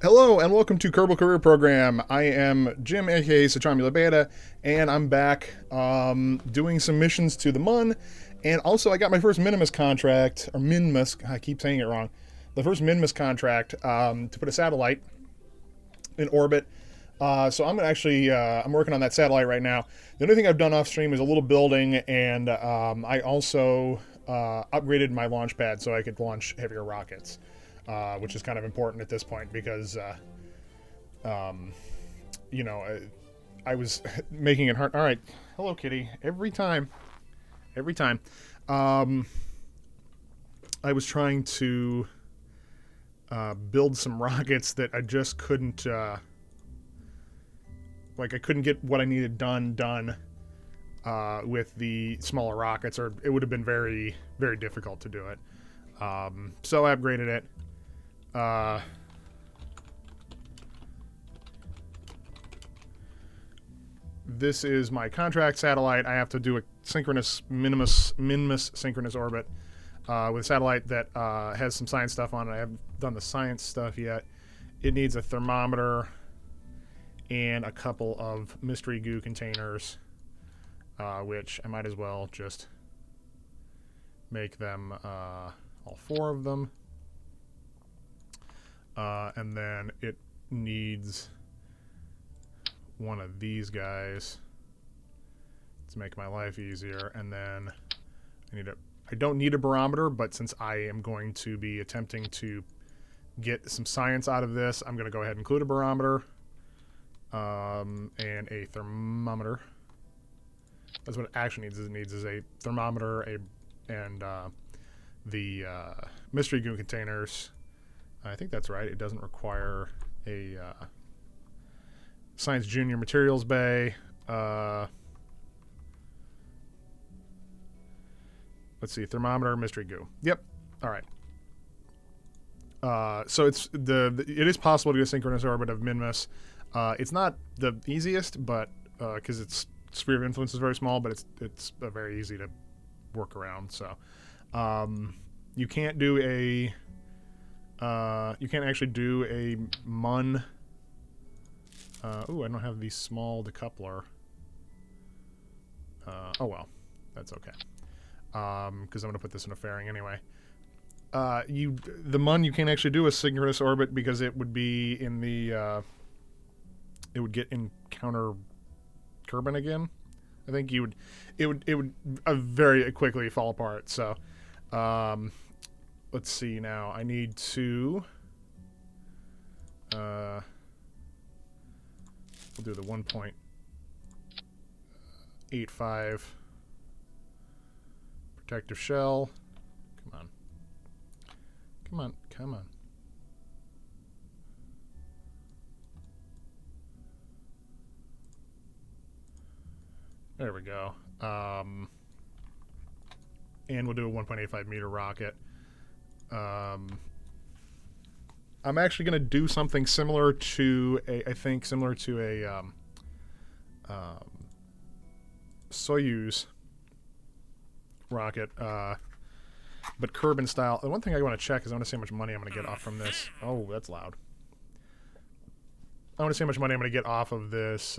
Hello and welcome to Kerbal Career Program. I am Jim, aka Sachami Beta, and I'm back doing some missions to the Mun. And also, I got my first Minmus contract, or Minmus, I keep saying it wrong. The first Minmus contract to put a satellite in orbit. So I'm actually I'm working on that satellite right now. The only thing I've done off stream is a little building, and I also upgraded my launch pad so I could launch heavier rockets, which is kind of important at this point because um, you know I was making it hard. All right, hello Kitty. Every time, um, I was trying to build some rockets that I just couldn't. Like I couldn't get what I needed done with the smaller rockets, or it would have been very difficult to do it. So I upgraded it. Uh, this is my contract satellite. I have to do a synchronous Minmus synchronous orbit with a satellite that has some science stuff on it. I haven't done the science stuff yet. It needs a thermometer and a couple of mystery goo containers, which I might as well just make them all four of them. And then it needs one of these guys to make my life easier. And then I don't need a barometer, but since I am going to be attempting to get some science out of this, I'm going to go ahead and include a barometer. And a thermometer. That's what it actually needs. It needs is a thermometer, and the mystery goo containers. I think that's right. It doesn't require a Science Junior Materials Bay. Let's see, thermometer, mystery goo. Yep. All right. So it is possible to do a synchronous orbit of Minmus. It's not the easiest, but because its sphere of influence is very small, but it's very easy to work around. So you can't do a you can't actually do a Mun. Ooh, I don't have the small decoupler. Oh well, that's okay. Because I'm gonna put this in a fairing anyway. The Mun you can't actually do a synchronous orbit because it would be in the it would get encounter Kerbin again. I think it would very quickly fall apart. So let's see now. I need to we'll do the 1.85 protective shell. Come on. There we go. And we'll do a 1.85 meter rocket. I'm actually going to do something similar to a Soyuz rocket, but Kerbin style. The one thing I want to check is I want to see how much money I'm going to get off from this. Oh, that's loud. I want to see how much money I'm going to get off of this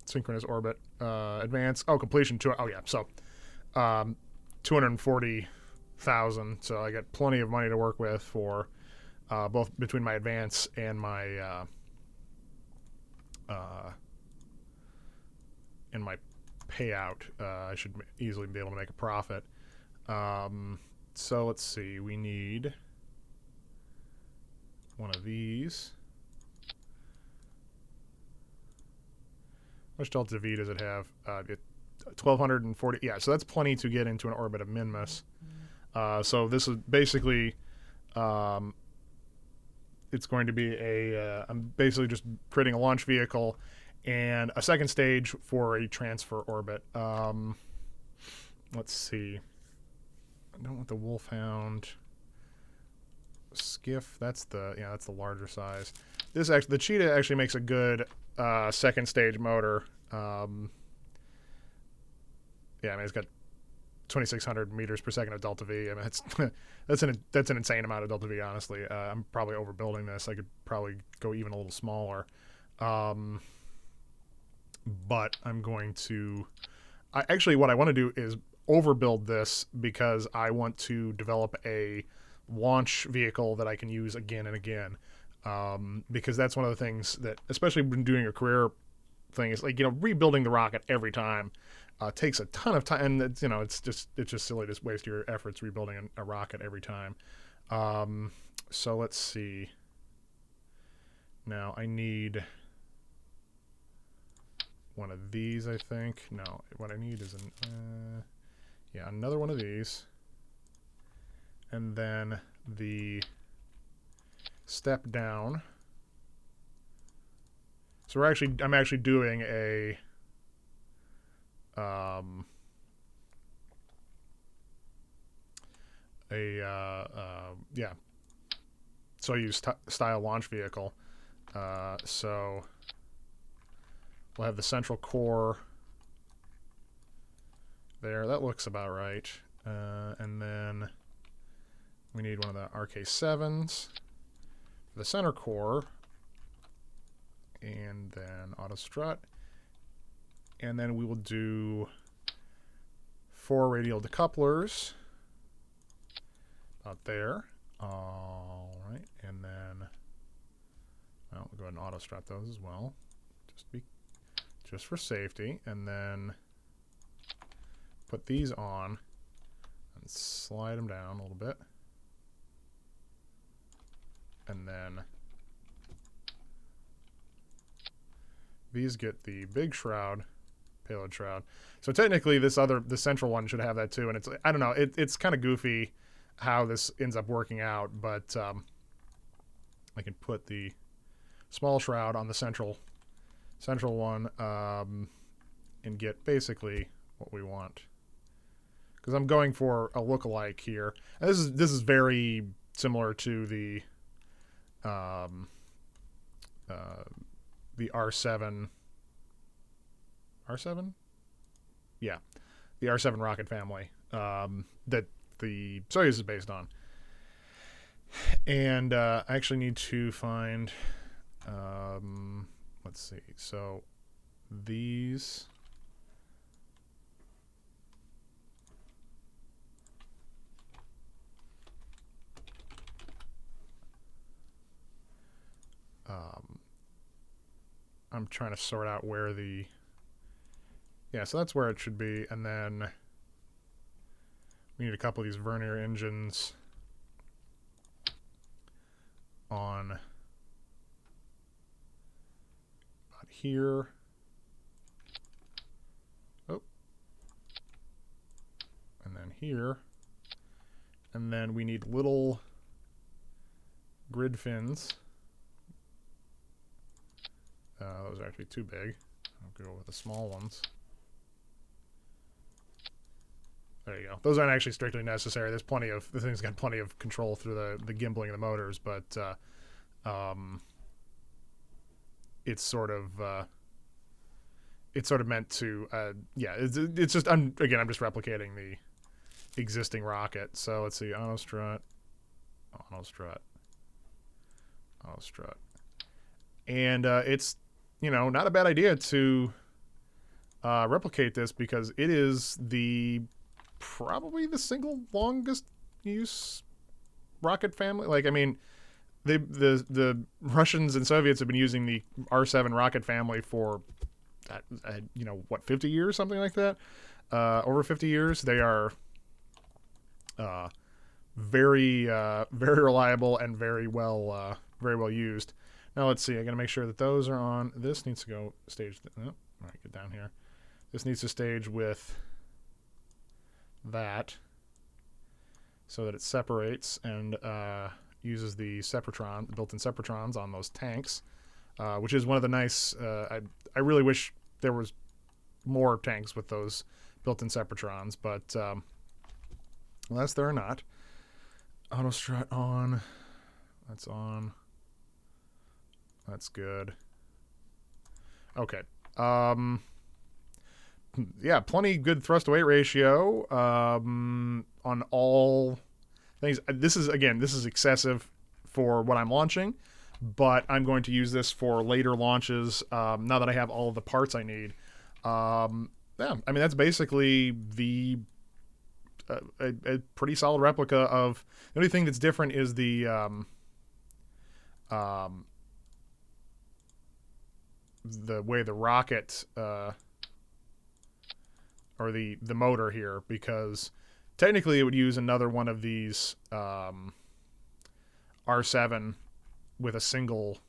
synchronous orbit advance. Oh, completion. Oh, yeah. So 240,000. So I got plenty of money to work with for both between my advance and my payout. I should easily be able to make a profit. So let's see. We need one of these. How much delta V does it have? 1,240. Yeah, so that's plenty to get into an orbit of Minmus. So this is basically, it's going to be I'm basically just creating a launch vehicle and a second stage for a transfer orbit. Let's see. I don't want the Wolfhound skiff. That's the larger size. The Cheetah actually makes a good second stage motor. Yeah, I mean it's got 2,600 meters per second of delta V. I mean, that's an insane amount of delta V. Honestly, I'm probably overbuilding this. I could probably go even a little smaller, but I'm going to. Actually, what I want to do is overbuild this because I want to develop a launch vehicle that I can use again and again. Because that's one of the things that, especially when doing a career thing, is like, rebuilding the rocket every time takes a ton of time, and it's just silly to waste your efforts rebuilding a rocket every time. So let's see. Now I need one of these, I think. No, what I need is another one of these, and then the step down. So I'm actually doing a Soyuz style launch vehicle. So we'll have the central core there. That looks about right. And then we need one of the RK7s for the center core. And then auto strut. And then we will do 4 radial decouplers out there. All right. And then, well, we'll go ahead and auto strut those as well. Just for safety. And then put these on and slide them down a little bit. And then these get the big shroud, payload shroud. So technically the central one should have that too. And I don't know, it's kind of goofy how this ends up working out, but I can put the small shroud on the central one and get basically what we want. Because I'm going for a lookalike here. And this is very similar to the R7. R7? Yeah. The R7 rocket family that the Soyuz is based on. And I actually need to find, let's see, so these, I'm trying to sort out where so that's where it should be. And then we need a couple of these vernier engines on about here. Oh. And then here. And then we need little grid fins. Those are actually too big. I'll go with the small ones. There you go. Those aren't actually strictly necessary. The thing's got plenty of control through the gimbling of the motors, but it's sort of meant to it's just I'm just replicating the existing rocket. So let's see, auto strut, and it's not a bad idea to replicate this because it is probably the single longest use rocket family. Like, I mean, the Russians and Soviets have been using the R7 rocket family for 50 years, something like that. Over 50 years. They are very very reliable and very well used. Now let's see. I got to make sure that those are on. This needs to go stage. All right, get down here. This needs to stage with that so that it separates and uses the built-in separatrons on those tanks, which is one of the nice. I really wish there was more tanks with those built-in separatrons, but unless there are not. Auto strut on. That's on. That's good. Okay. yeah, plenty good thrust to weight ratio on all things. This is excessive for what I'm launching, but I'm going to use this for later launches now that I have all of the parts I need. Yeah, I mean, that's basically a pretty solid replica of. The only thing that's different is the way the rocket or the motor here, because technically it would use another one of these R7 with a single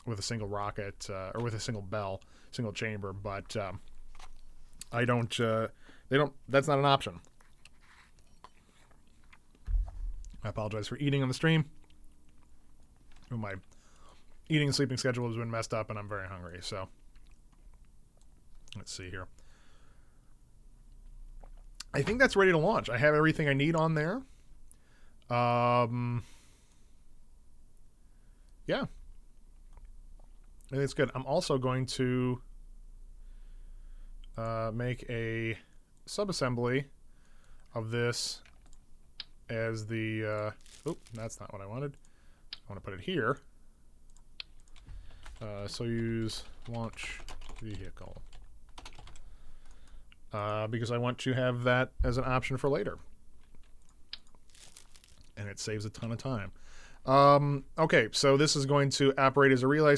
rocket or with a single bell, single chamber, but I don't. They don't. That's not an option. I apologize for eating on the stream. My eating and sleeping schedule has been messed up, and I'm very hungry. So let's see here. I think that's ready to launch. I have everything I need on there. Yeah. I think it's good. I'm also going to make a subassembly of this as the... oh, that's not what I wanted. I want to put it here. Soyuz launch vehicle. Because I want to have that as an option for later. And it saves a ton of time. Okay, so this is going to operate as a relay,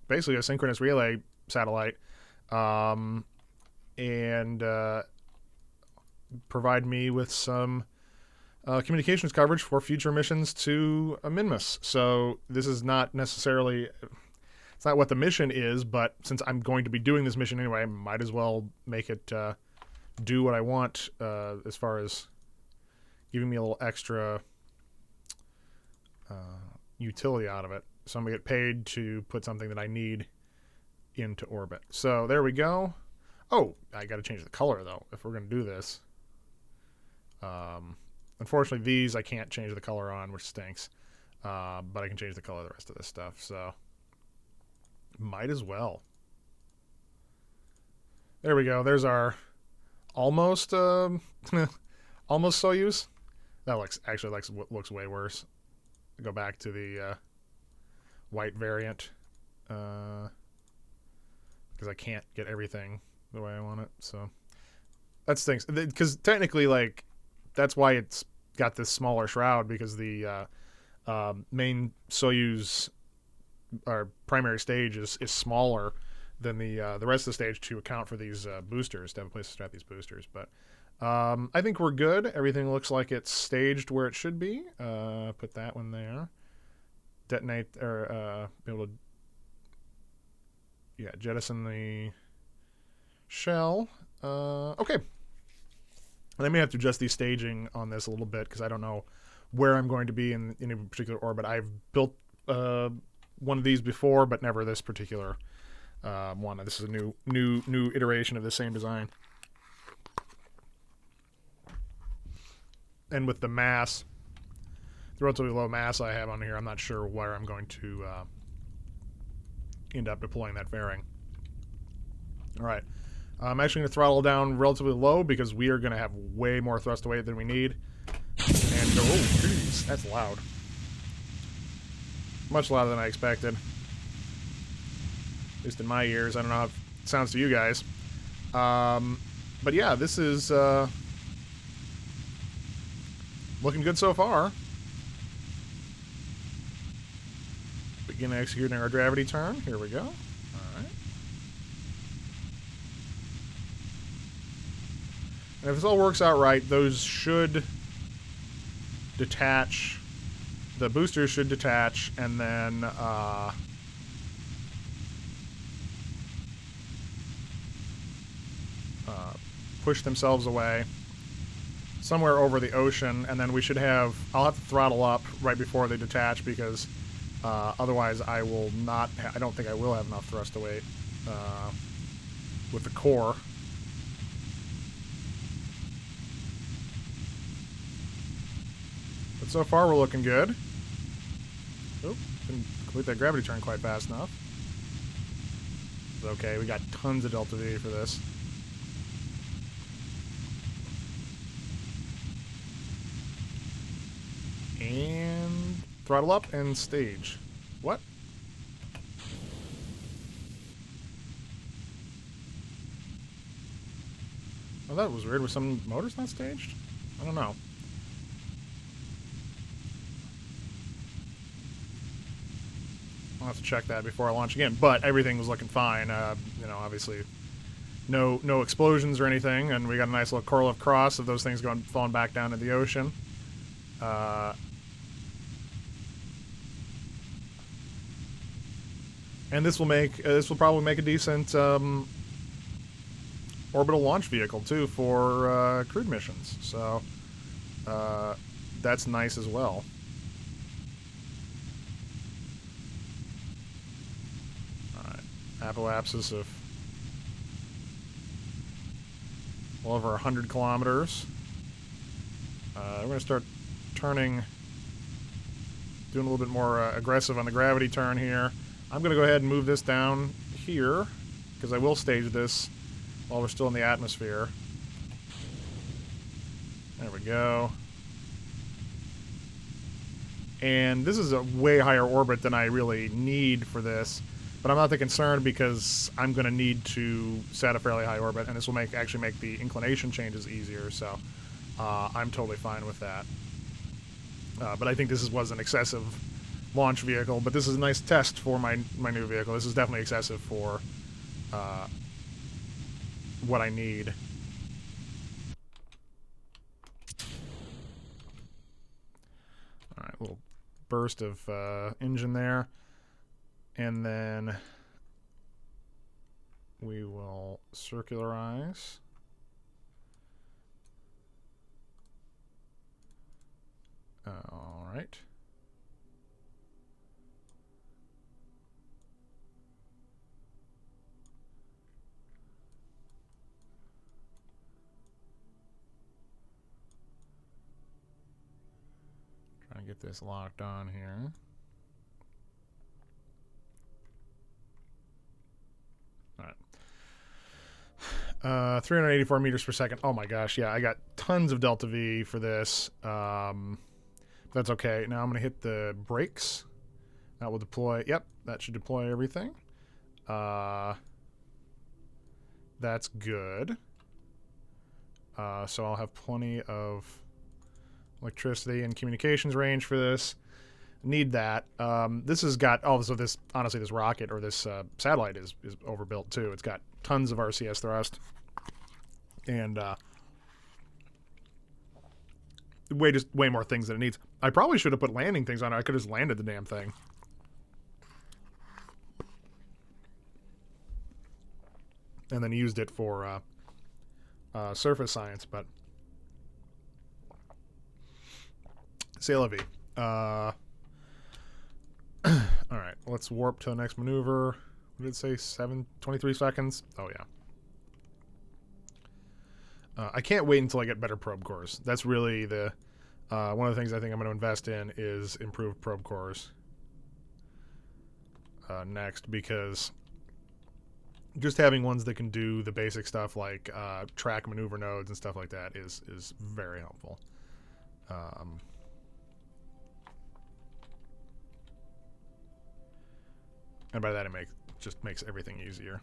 basically a synchronous relay satellite, and provide me with some communications coverage for future missions to Minmus. So this is not necessarily, it's not what the mission is, but since I'm going to be doing this mission anyway, I might as well make it do what I want as far as giving me a little extra utility out of it. So I'm going to get paid to put something that I need into orbit. So there we go. Oh, I got to change the color though if we're going to do this. Unfortunately, these I can't change the color on, which stinks. But I can change the color of the rest of this stuff. So might as well. There we go. There's our almost almost Soyuz. That looks way worse. Go back to the white variant because I can't get everything the way I want it. So that stinks. Because technically, like, that's why it's got this smaller shroud, because the main Soyuz, our primary stage, is smaller than the rest of the stage to account for these boosters, to have a place to strap these boosters. But I think we're good. Everything looks like it's staged where it should be. Put that one there. Detonate, or be able to, yeah, jettison the shell. Okay. And I may have to adjust the staging on this a little bit because I don't know where I'm going to be in any particular orbit. I've built one of these before, but never this particular one. This is a new iteration of the same design. And with the mass, the relatively low mass I have on here, I'm not sure where I'm going to end up deploying that fairing. All right. I'm actually going to throttle down relatively low because we are going to have way more thrust to weight than we need. And go, oh, geez, that's loud. Much louder than I expected. At least in my ears. I don't know how it sounds to you guys. But yeah, this is looking good so far. Begin executing our gravity turn. Here we go. Alright. And if this all works out right, those should detach. The boosters should detach, and then push themselves away somewhere over the ocean, and then we should have... I'll have to throttle up right before they detach because otherwise I will not... I don't think I will have enough thrust to weight with the core. But so far we're looking good. Oh, didn't complete that gravity turn quite fast enough. Okay, we got tons of delta V for this. And throttle up and stage. What? Oh, that was weird. Were some motors not staged? I don't know. I'll have to check that before I launch again. But everything was looking fine. You know, obviously, no explosions or anything, and we got a nice little curl of cross of those things falling back down into the ocean. And this will probably make a decent orbital launch vehicle too for crewed missions. So that's nice as well. All right, apoapsis of well over 100 kilometers. We're going to start turning, doing a little bit more aggressive on the gravity turn here. I'm going to go ahead and move this down here because I will stage this while we're still in the atmosphere. There we go. And this is a way higher orbit than I really need for this, but I'm not that concerned because I'm going to need to set a fairly high orbit, and this will actually make the inclination changes easier, so I'm totally fine with that. But I think this was an excessive launch vehicle, but this is a nice test for my new vehicle. This is definitely excessive for what I need. All right, little burst of engine there, and then we will circularize. All right. Trying to get this locked on here. All right. 384 meters per second. Oh my gosh, yeah, I got tons of delta V for this. That's okay. Now I'm going to hit the brakes. That will deploy. Yep, that should deploy everything. That's good. So I'll have plenty of electricity and communications range for this. Need that. This has got also this. Honestly, this rocket or this satellite is overbuilt too. It's got tons of RCS thrust and way more things than it needs. I probably should have put landing things on it. I could have just landed the damn thing. And then used it for surface science, but c'est la vie. All right, let's warp to the next maneuver. What did it say? 23 seconds? Oh, yeah. I can't wait until I get better probe cores. That's really the one of the things I think I'm going to invest in is improved probe cores next, because just having ones that can do the basic stuff like track maneuver nodes and stuff like that is very helpful. And by that it just makes everything easier,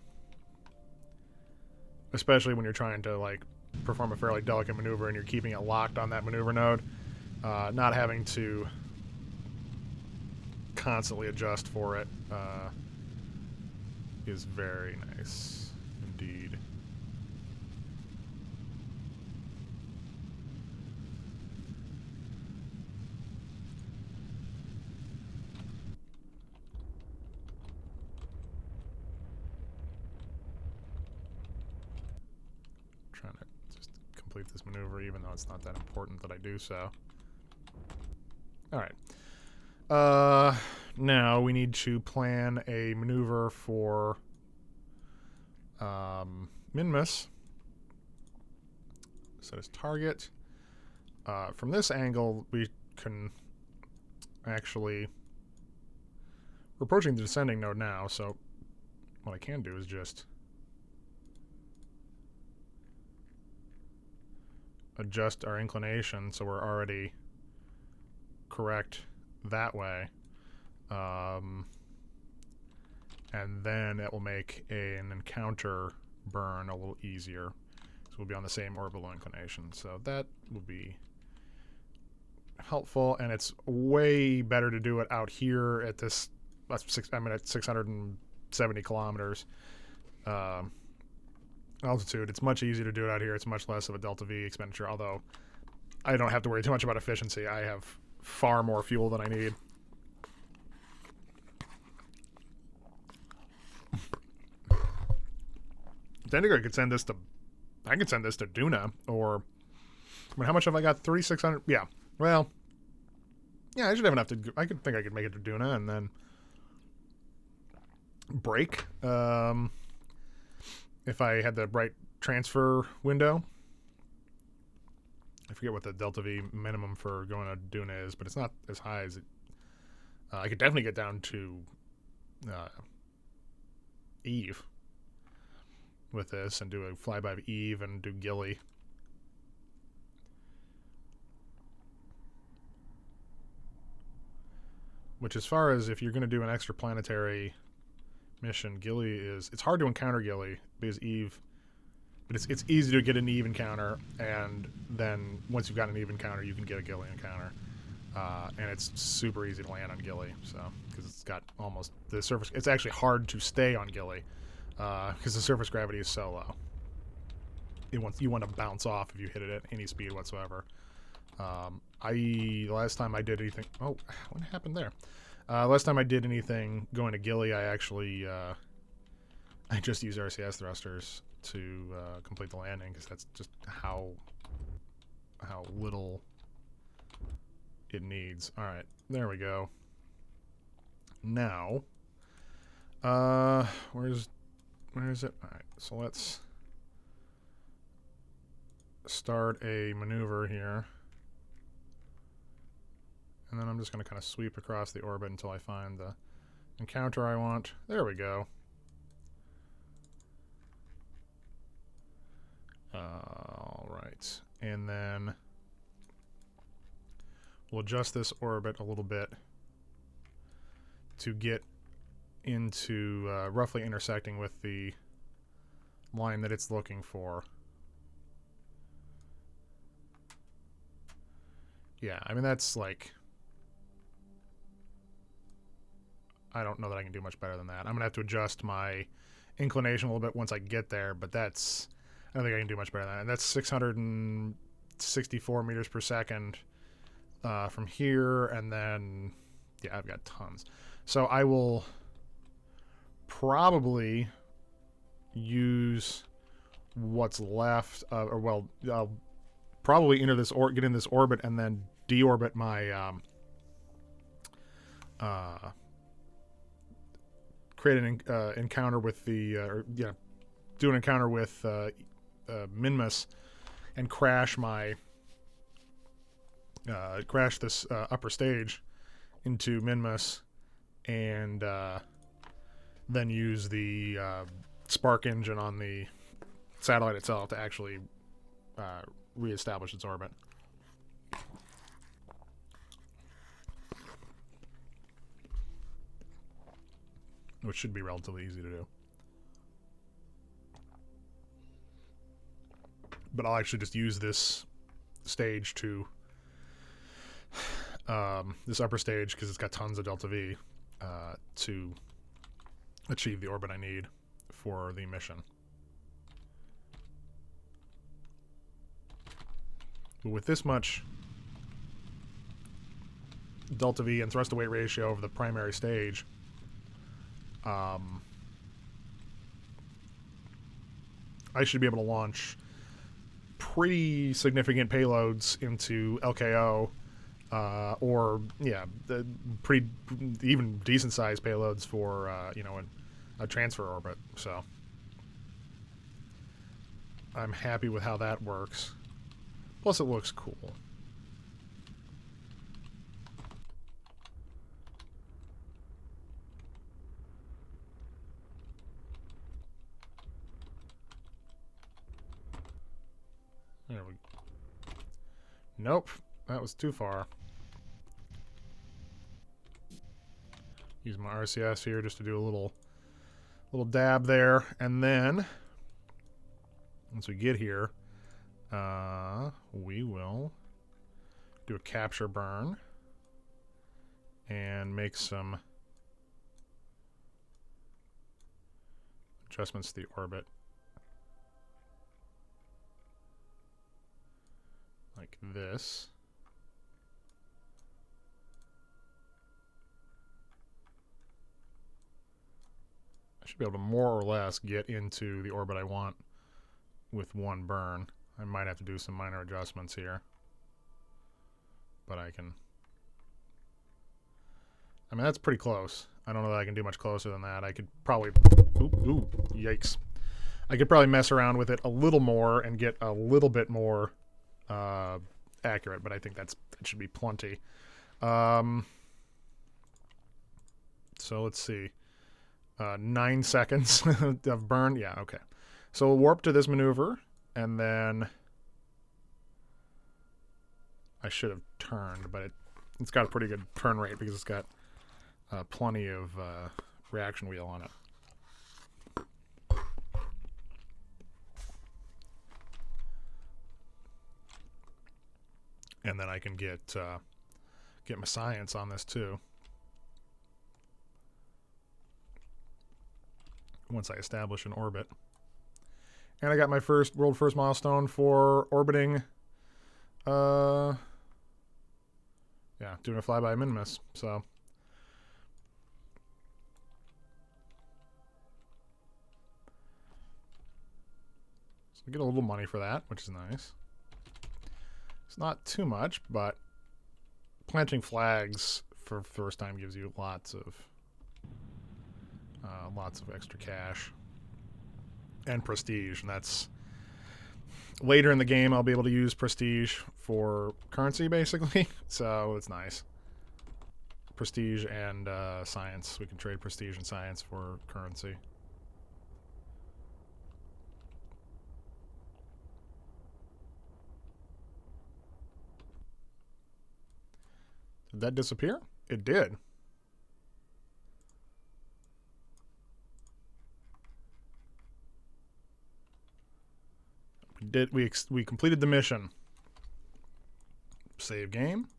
especially when you're trying to like perform a fairly delicate maneuver and you're keeping it locked on that maneuver node. Not having to constantly adjust for it is very nice indeed. Trying to just complete this maneuver even though it's not that important that I do so. Alright. Now we need to plan a maneuver for Minmus. Set as target. From this angle, we can actually... We're approaching the descending node now, so what I can do is just adjust our inclination so we're already correct that way. And then it will make an encounter burn a little easier. So we'll be on the same orbital inclination. So that will be helpful, and it's way better to do it out here at this. At 670 kilometers altitude. It's much easier to do it out here. It's much less of a delta V expenditure. Although I don't have to worry too much about efficiency. I have far more fuel than I need. Technically, I could send this to Duna, or I mean, how much have I got? 3,600. Yeah. Well, yeah, I should have enough to. I could think I could make it to Duna and then break. If I had the right transfer window. I forget what the delta V minimum for going to Duna is, but it's not as high as it. I could definitely get down to Eve with this and do a flyby of Eve and do Gilly. Which, as far as if you're going to do an extraplanetary mission, Gilly is... It's hard to encounter Gilly because Eve... But it's easy to get an Eve encounter, and then once you've got an Eve encounter, you can get a Gilly encounter. And it's super easy to land on Gilly, so because it's got almost the surface... It's actually hard to stay on Gilly because the surface gravity is so low. You want to bounce off if you hit it at any speed whatsoever. The last time I did anything... Oh, what happened there? Last time I did anything going to Gilly, I actually... I just used RCS thrusters to complete the landing, because that's just how little it needs. Alright, there we go. Now... where is it? Alright, so let's start a maneuver here. And then I'm just going to kind of sweep across the orbit until I find the encounter I want. There we go. Alright. And then we'll adjust this orbit a little bit to get into roughly intersecting with the line that it's looking for. Yeah, I mean, that's like... I don't know that I can do much better than that. I'm going to have to adjust my inclination a little bit once I get there, but that's... I don't think I can do much better than that. And that's 664 meters per second from here, and then... Yeah, I've got tons. So I will probably use what's left, or well, I'll probably enter this get in this orbit and then deorbit my create an encounter with the do an encounter with Minmus and crash my crash this upper stage into Minmus, and then use the spark engine on the satellite itself to actually reestablish its orbit. Which should be relatively easy to do. But I'll actually just use this stage to this upper stage, because it's got tons of delta V, to achieve the orbit I need for the mission. But with this much delta V and thrust to weight ratio over the primary stage, I should be able to launch pretty significant payloads into LKO, or the pretty even decent sized payloads for a transfer orbit. So I'm happy with how that works. Plus, it looks cool. Nope. That was too far. Use my RCS here just to do a little dab there. And then, once we get here, we will do a capture burn and make some adjustments to the orbit. Like this. I should be able to more or less get into the orbit I want with one burn. I might have to do some minor adjustments here. But I can... I mean, that's pretty close. I don't know that I can do much closer than that. I could probably... Ooh, yikes. I could probably mess around with it a little more and get a little bit more accurate, but I think that should be plenty. So let's see. 9 seconds of burn. Yeah, okay. So we'll warp to this maneuver, and then I should have turned, but it's got a pretty good turn rate because it's got plenty of reaction wheel on it. And then I can get my science on this too. Once I establish an orbit. And I got my world first milestone for orbiting, yeah, doing a flyby Minmus. So I get a little money for that, which is nice. It's not too much, but planting flags for first time gives you lots of extra cash and prestige, and that's later in the game I'll be able to use prestige for currency basically, so it's nice. Prestige and science. We can trade prestige and science for currency. Did that disappear? It did. We completed the mission. Save game.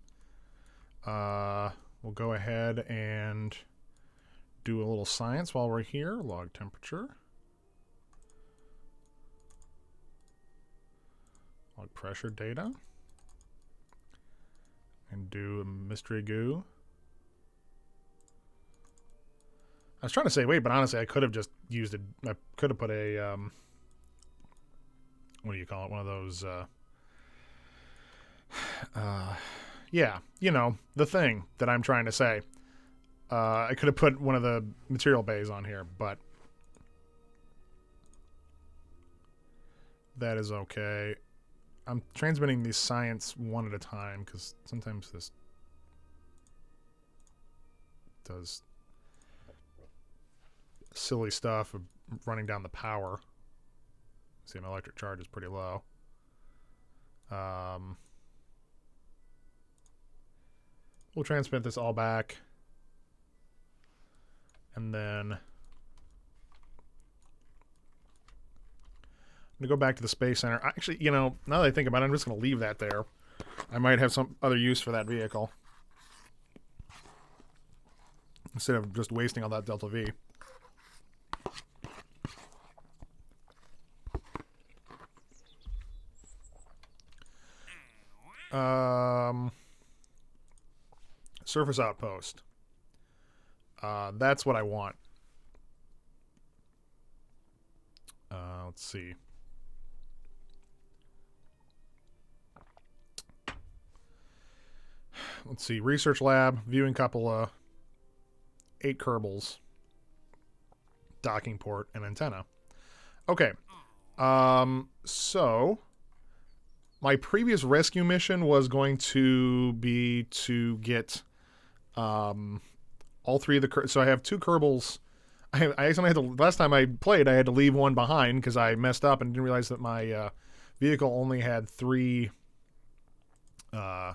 We'll go ahead and do a little science while we're here. Log temperature. Log pressure data. And do a mystery goo. I was trying to say wait, but honestly I could have just used it. I could have put a what do you call it? One of those yeah, you know, the thing that I'm trying to say. I could have put one of the material bays on here, but that is okay. I'm transmitting these science one at a time because sometimes this does silly stuff of running down the power. See, my electric charge is pretty low. We'll transmit this all back. And then I'm going to go back to the Space Center. Actually, you know, now that I think about it, I'm just going to leave that there. I might have some other use for that vehicle. Instead of just wasting all that Delta V. Surface outpost. That's what I want. Let's see. Let's see. Research lab, viewing cupola, 8 Kerbals, docking port, and antenna. Okay. So my previous rescue mission was going to be to get all 3 of the... So I have 2 Kerbals. I actually had to... Last time I played, I had to leave one behind because I messed up and didn't realize that my vehicle only had 3 My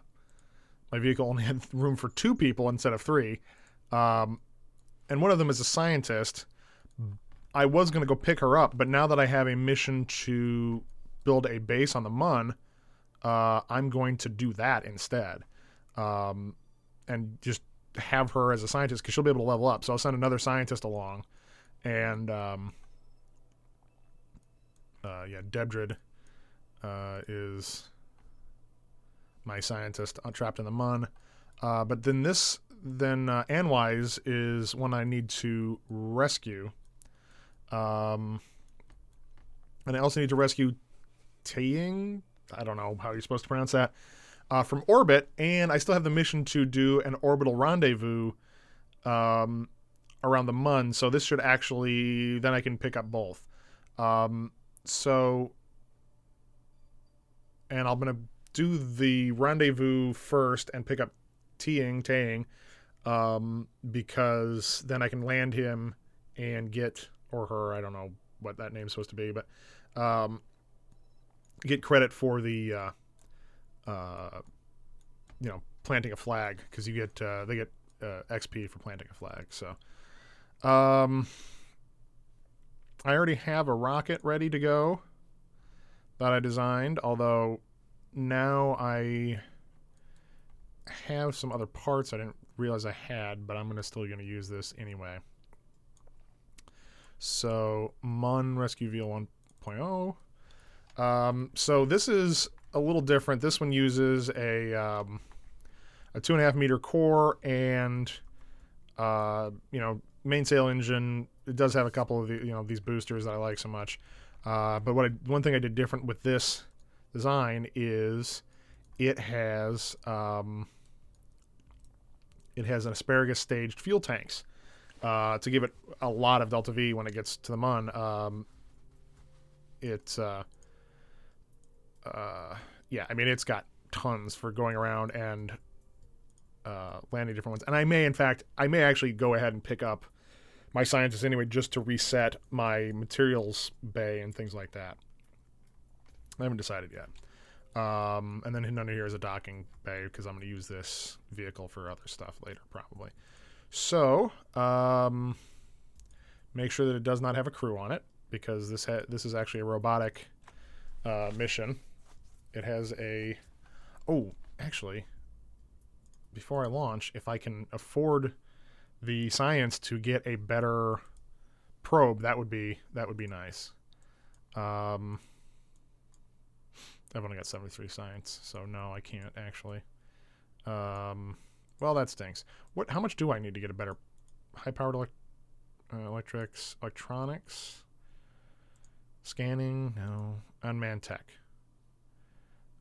vehicle only had room for 2 people instead of 3. And one of them is a scientist. I was going to go pick her up, but now that I have a mission to build a base on the Mun, I'm going to do that instead. And just have her as a scientist because she'll be able to level up. So I'll send another scientist along. And, Debdrid is my scientist trapped in the Mun. But then Anwise is one I need to rescue. And I also need to rescue Taeying. I don't know how you're supposed to pronounce that. From orbit, and I still have the mission to do an orbital rendezvous around the Mun. So this should actually, then I can pick up both. And I'm gonna do the rendezvous first and pick up Taeying, because then I can land him and get, or her, I don't know what that name's supposed to be, but get credit for the planting a flag, because you get they get XP for planting a flag. So I already have a rocket ready to go that I designed, although now I have some other parts I didn't realize I had, but I'm still going to use this anyway. So Mun Rescue VL 1.0. So this is a little different. This one uses a 2.5 meter core and mainsail engine. It does have a couple of these boosters that I like so much. But one thing I did different with this design is it has an asparagus staged fuel tanks to give it a lot of delta V when it gets to the Mun. It's got tons for going around and landing different ones. And I may actually go ahead and pick up my scientists anyway, just to reset my materials bay and things like that. I haven't decided yet. And then under here is a docking bay, because I'm going to use this vehicle for other stuff later, probably. So, make sure that it does not have a crew on it, because this is actually a robotic mission. It has a... Oh, actually, before I launch, if I can afford the science to get a better probe, that would be nice. I've only got 73 science, so no, I can't actually. Well, that stinks. How much do I need to get a better high-powered electronics? Scanning? No. Unmanned tech.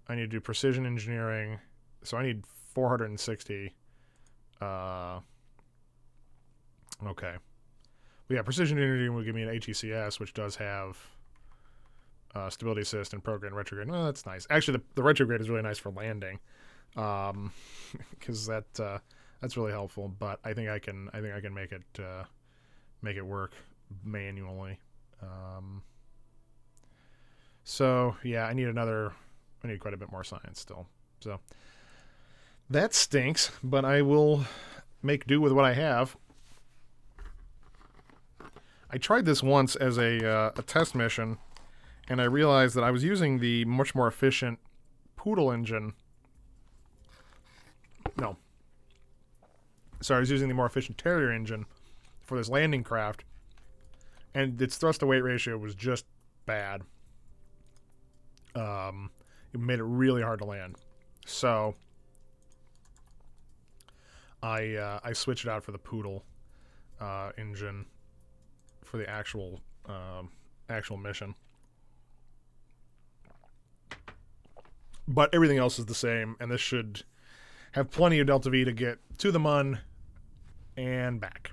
I need to do precision engineering, so I need 460. Okay. Well, yeah, precision engineering will give me an HECS, which does have stability assist and prograde and retrograde. Well, that's nice. Actually, the retrograde is really nice for landing, because that's really helpful. But I think I can make it work manually. So yeah, I need quite a bit more science still. So that stinks, but I will make do with what I have. I tried this once as a test mission, and I realized that I was using the much more efficient Poodle engine. No. Sorry, I was using the more efficient Terrier engine for this landing craft, and its thrust-to-weight ratio was just bad. It made it really hard to land. So I switched it out for the Poodle engine for the actual mission. But everything else is the same, and this should have plenty of delta V to get to the Mun and back.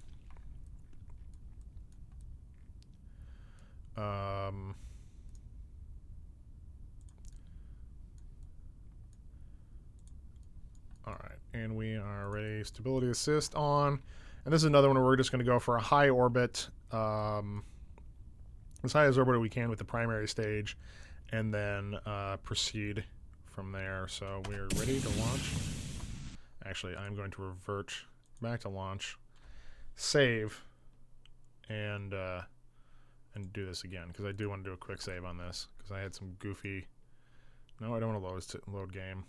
Alright, and we are ready. Stability assist on. And this is another one where we're just going to go for a high orbit, as high as orbit we can with the primary stage, and then proceed from there. So we're ready to launch. Actually, I'm going to revert back to launch, save, and do this again, because I do want to do a quick save on this, because I had some goofy... No, I don't want to load game.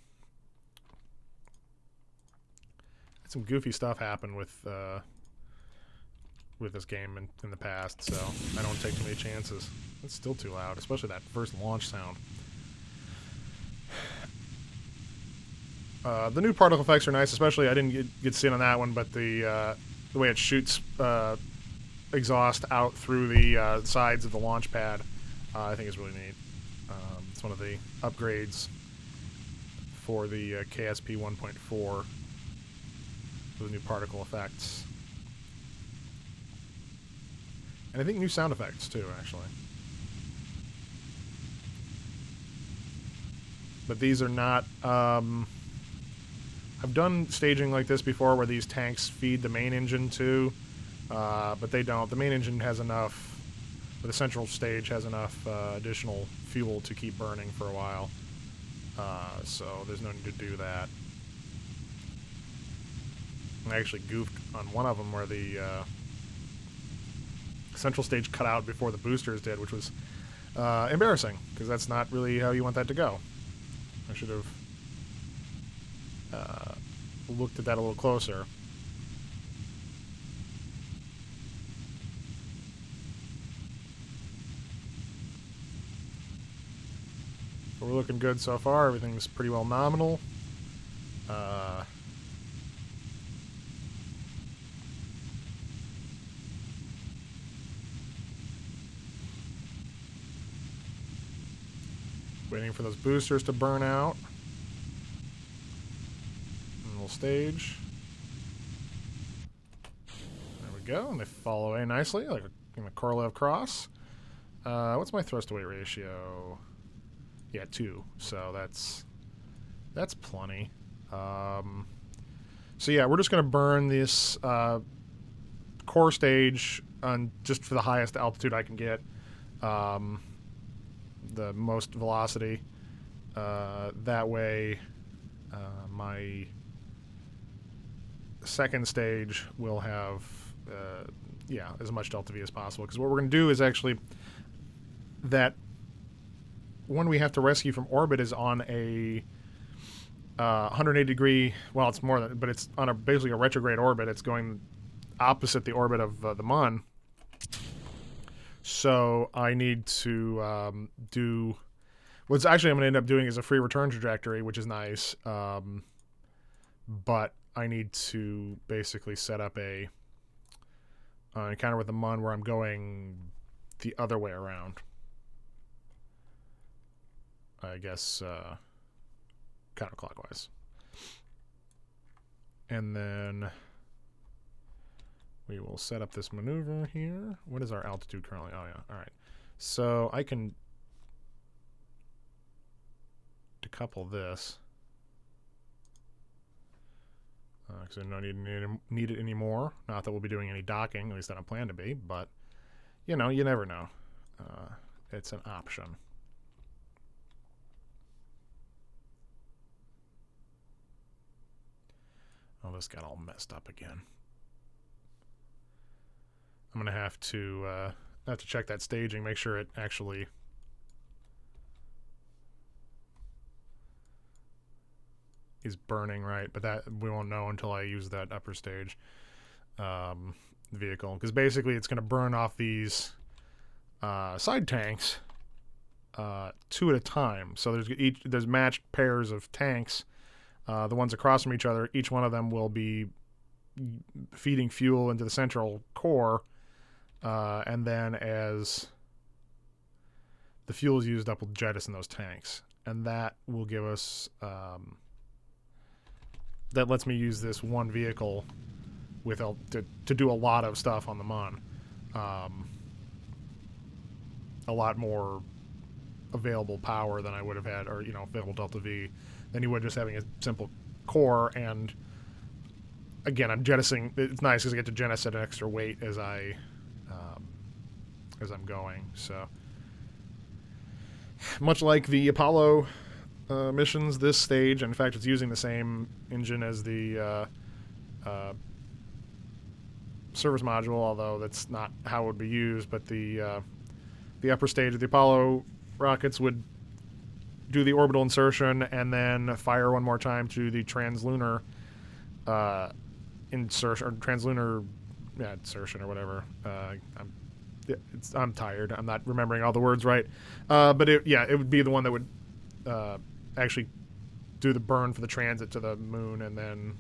Had some goofy stuff happen with this game in the past, so I don't take too many chances. It's still too loud, especially that first launch sound. The new particle effects are nice, especially I didn't get to see it on that one, but the way it shoots exhaust out through the sides of the launch pad, I think is really neat. It's one of the upgrades for the KSP 1.4 for the new particle effects. And I think new sound effects too, actually. But these are not... I've done staging like this before where these tanks feed the main engine too, but they don't. The main engine has enough, or the central stage has enough additional fuel to keep burning for a while, so there's no need to do that. I actually goofed on one of them where the central stage cut out before the boosters did, which was embarrassing, because that's not really how you want that to go. I should have looked at that a little closer. But we're looking good so far. Everything's pretty well nominal. Waiting for those boosters to burn out. And we'll stage. There we go. And they fall away nicely, like in a Korolev cross. What's my thrust to weight ratio? Yeah, 2. So that's plenty. So yeah, we're just going to burn this core stage on just for the highest altitude I can get. The most velocity. That way, my second stage will have, yeah, as much delta V as possible. Because what we're going to do is actually that one we have to rescue from orbit is on a 180 degree. Well, it's more than, but it's on a basically a retrograde orbit. It's going opposite the orbit of the Mun. So I need to do what's actually I'm going to end up doing is a free return trajectory, which is nice. But I need to basically set up a encounter with the Mun where I'm going the other way around. I guess counterclockwise. And then we will set up this maneuver here. What is our altitude currently? Oh, yeah. All right. So I can decouple this. Because I don't need it anymore. Not that we'll be doing any docking, at least I don't plan to be. But, you know, you never know. It's an option. Oh, this got all messed up again. I'm gonna have to check that staging, make sure it actually is burning right. But that we won't know until I use that upper stage vehicle, because basically it's gonna burn off these side tanks 2 at a time. So there's matched pairs of tanks. The ones across from each other, each one of them will be feeding fuel into the central core, and then as the fuel is used up, we'll jettison those tanks. And that will give us, that lets me use this one vehicle with to do a lot of stuff on the Mun. A lot more available power than I would have had, or, you know, available delta V, than you would just having a simple core. And again, I'm jettisoning. It's nice because I get to jettison an extra weight as I'm going. So much like the Apollo missions this stage. In fact, it's using the same engine as the service module, although that's not how it would be used. But the upper stage of the Apollo rockets would do the orbital insertion and then fire one more time to the translunar insertion, or translunar insertion, or whatever. I'm tired. I'm not remembering all the words right. But it would be the one that would actually do the burn for the transit to the moon, and then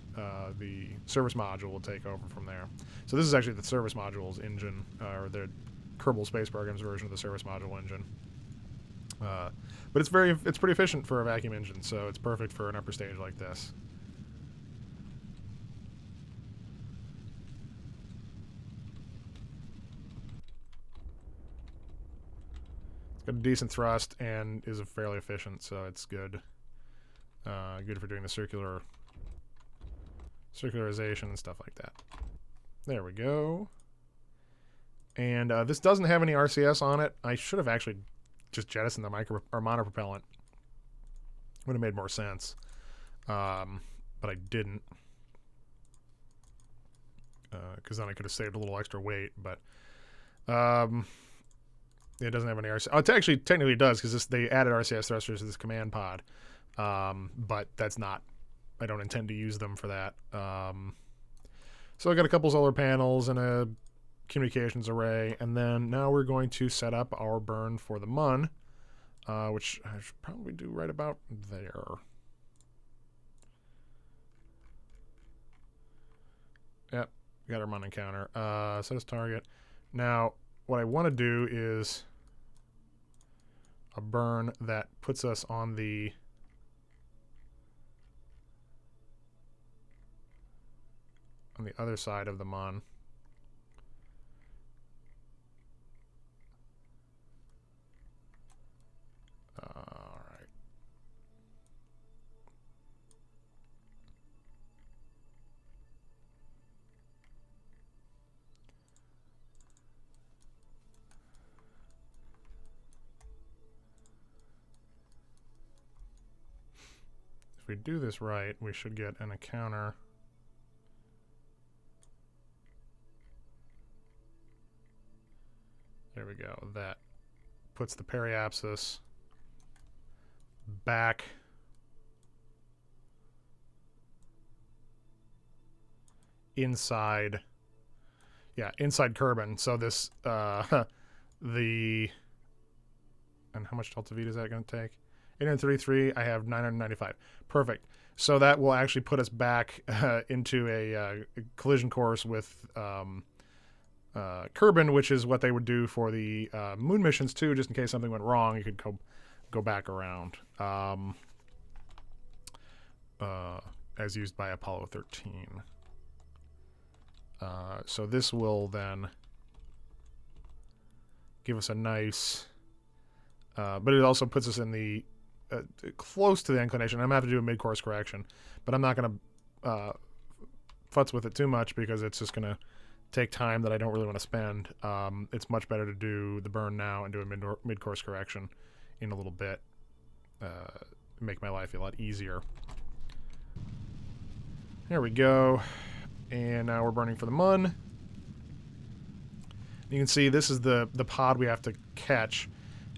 the service module will take over from there. So this is actually the service module's engine, or the Kerbal Space Program's version of the service module engine. But it's pretty efficient for a vacuum engine, so it's perfect for an upper stage like this. It's got a decent thrust and is fairly efficient, so it's good. Good for doing the circularization and stuff like that. There we go. And this doesn't have any RCS on it. I should have actually just jettisoned the monopropellant. Would have made more sense. But I didn't. Because then I could have saved a little extra weight. But it doesn't have any RCS. Oh, it actually technically does, because they added RCS thrusters to this command pod. But that's not... I don't intend to use them for that. So I got a couple solar panels and a communications array, and then now we're going to set up our burn for the MUN, which I should probably do right about there. Yep, got our MUN encounter. Set as target. Now, what I want to do is a burn that puts us on the other side of the MUN. All right. If we do this right, we should get an encounter. There we go. That puts the periapsis back inside. Yeah, inside Kerbin. So this and how much delta V is that going to take? 833. I have 995. Perfect. So that will actually put us back into a collision course with Kerbin, which is what they would do for the moon missions too, just in case something went wrong. You could go back around, as used by Apollo 13. So this will then give us a nice, but it also puts us in the close to the inclination. I'm gonna have to do a mid-course correction, but I'm not gonna futz with it too much, because it's just gonna take time that I don't really want to spend. It's much better to do the burn now and do a mid-course correction in a little bit. Make my life a lot easier. There we go. And now we're burning for the MUN. You can see this is the pod we have to catch,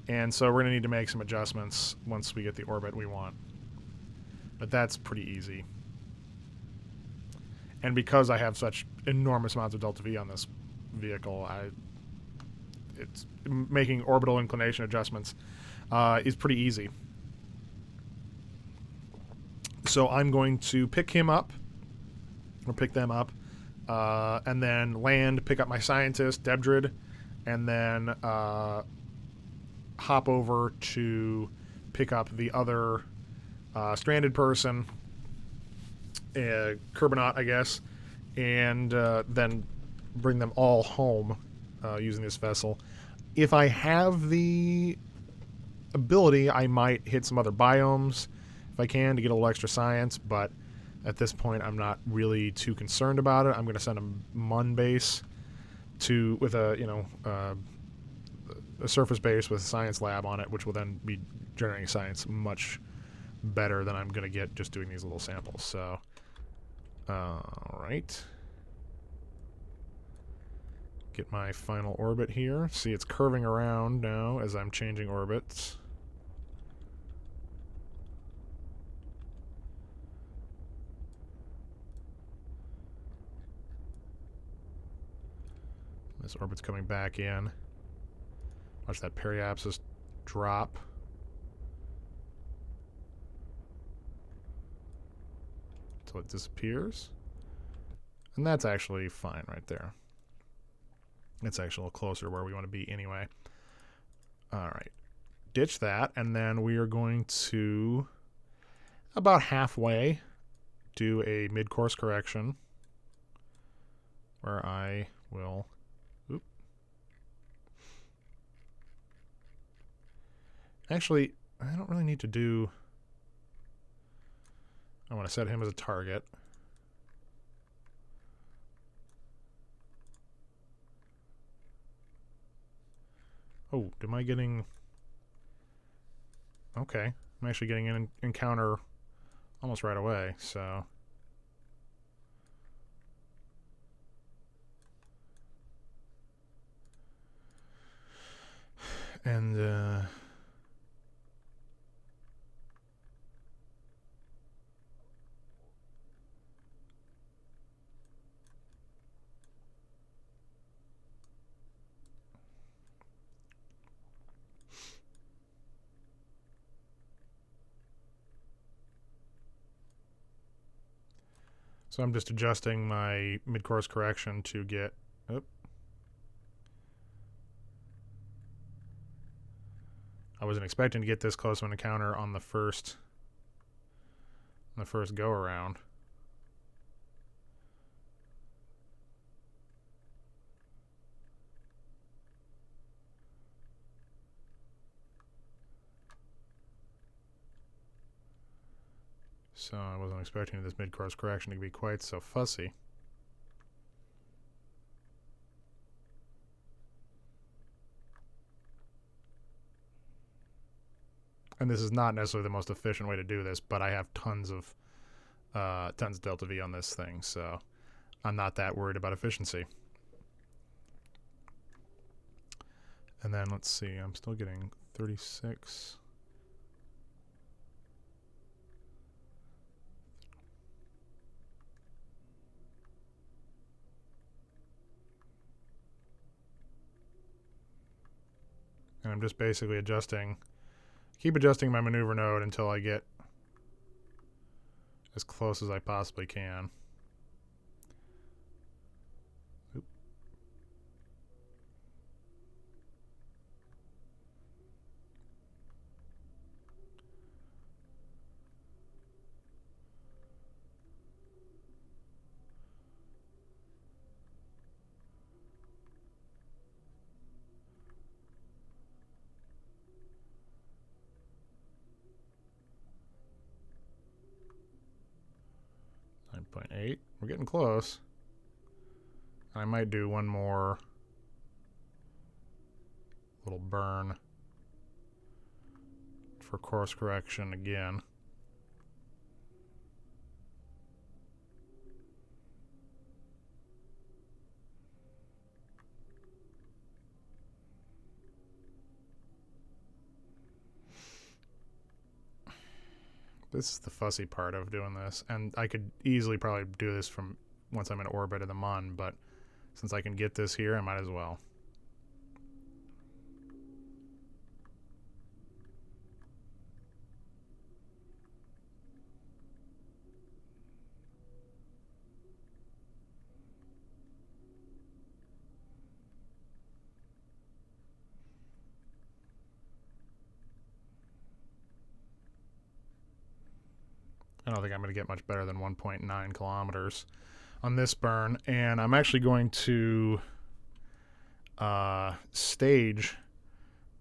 and so we're going to need to make some adjustments once we get the orbit we want. But that's pretty easy. And because I have such enormous amounts of delta V on this vehicle, it's making orbital inclination adjustments is pretty easy. So I'm going to pick him up, or pick them up, and then land, pick up my scientist, Debdrid, and then hop over to pick up the other stranded person, Kerbinaut, I guess, and then bring them all home using this vessel. If I have the ability, I might hit some other biomes if I can, to get a little extra science, but at this point I'm not really too concerned about it. I'm going to send a MUN base with a surface base with a science lab on it, which will then be generating science much better than I'm going to get just doing these little samples. So, all right. Get my final orbit here. See, it's curving around now as I'm changing orbits. This orbit's coming back in. Watch that periapsis drop. Until it disappears. And that's actually fine right there. It's actually a little closer to where we want to be anyway. Alright. Ditch that, and then we are going to, about halfway, do a mid-course correction. Where I will... Oop. Actually, I don't really need to do... I want to set him as a target. Oh, am I getting... Okay. I'm actually getting an encounter almost right away, so... And, so I'm just adjusting my mid-course correction to get... Oop. I wasn't expecting to get this close to an encounter on the first go-around. So I wasn't expecting this mid-course correction to be quite so fussy. And this is not necessarily the most efficient way to do this, but I have tons of delta V on this thing, so I'm not that worried about efficiency. And then let's see, I'm still getting 36. And I'm just basically adjusting, keep adjusting my maneuver node until I get as close as I possibly can. Oop. .8. We're getting close. I might do one more little burn for course correction again. This is the fussy part of doing this, and I could easily probably do this from once I'm in orbit of the Mun, but since I can get this here, I might as well. I don't think I'm going to get much better than 1.9 kilometers on this burn. And I'm actually going to stage,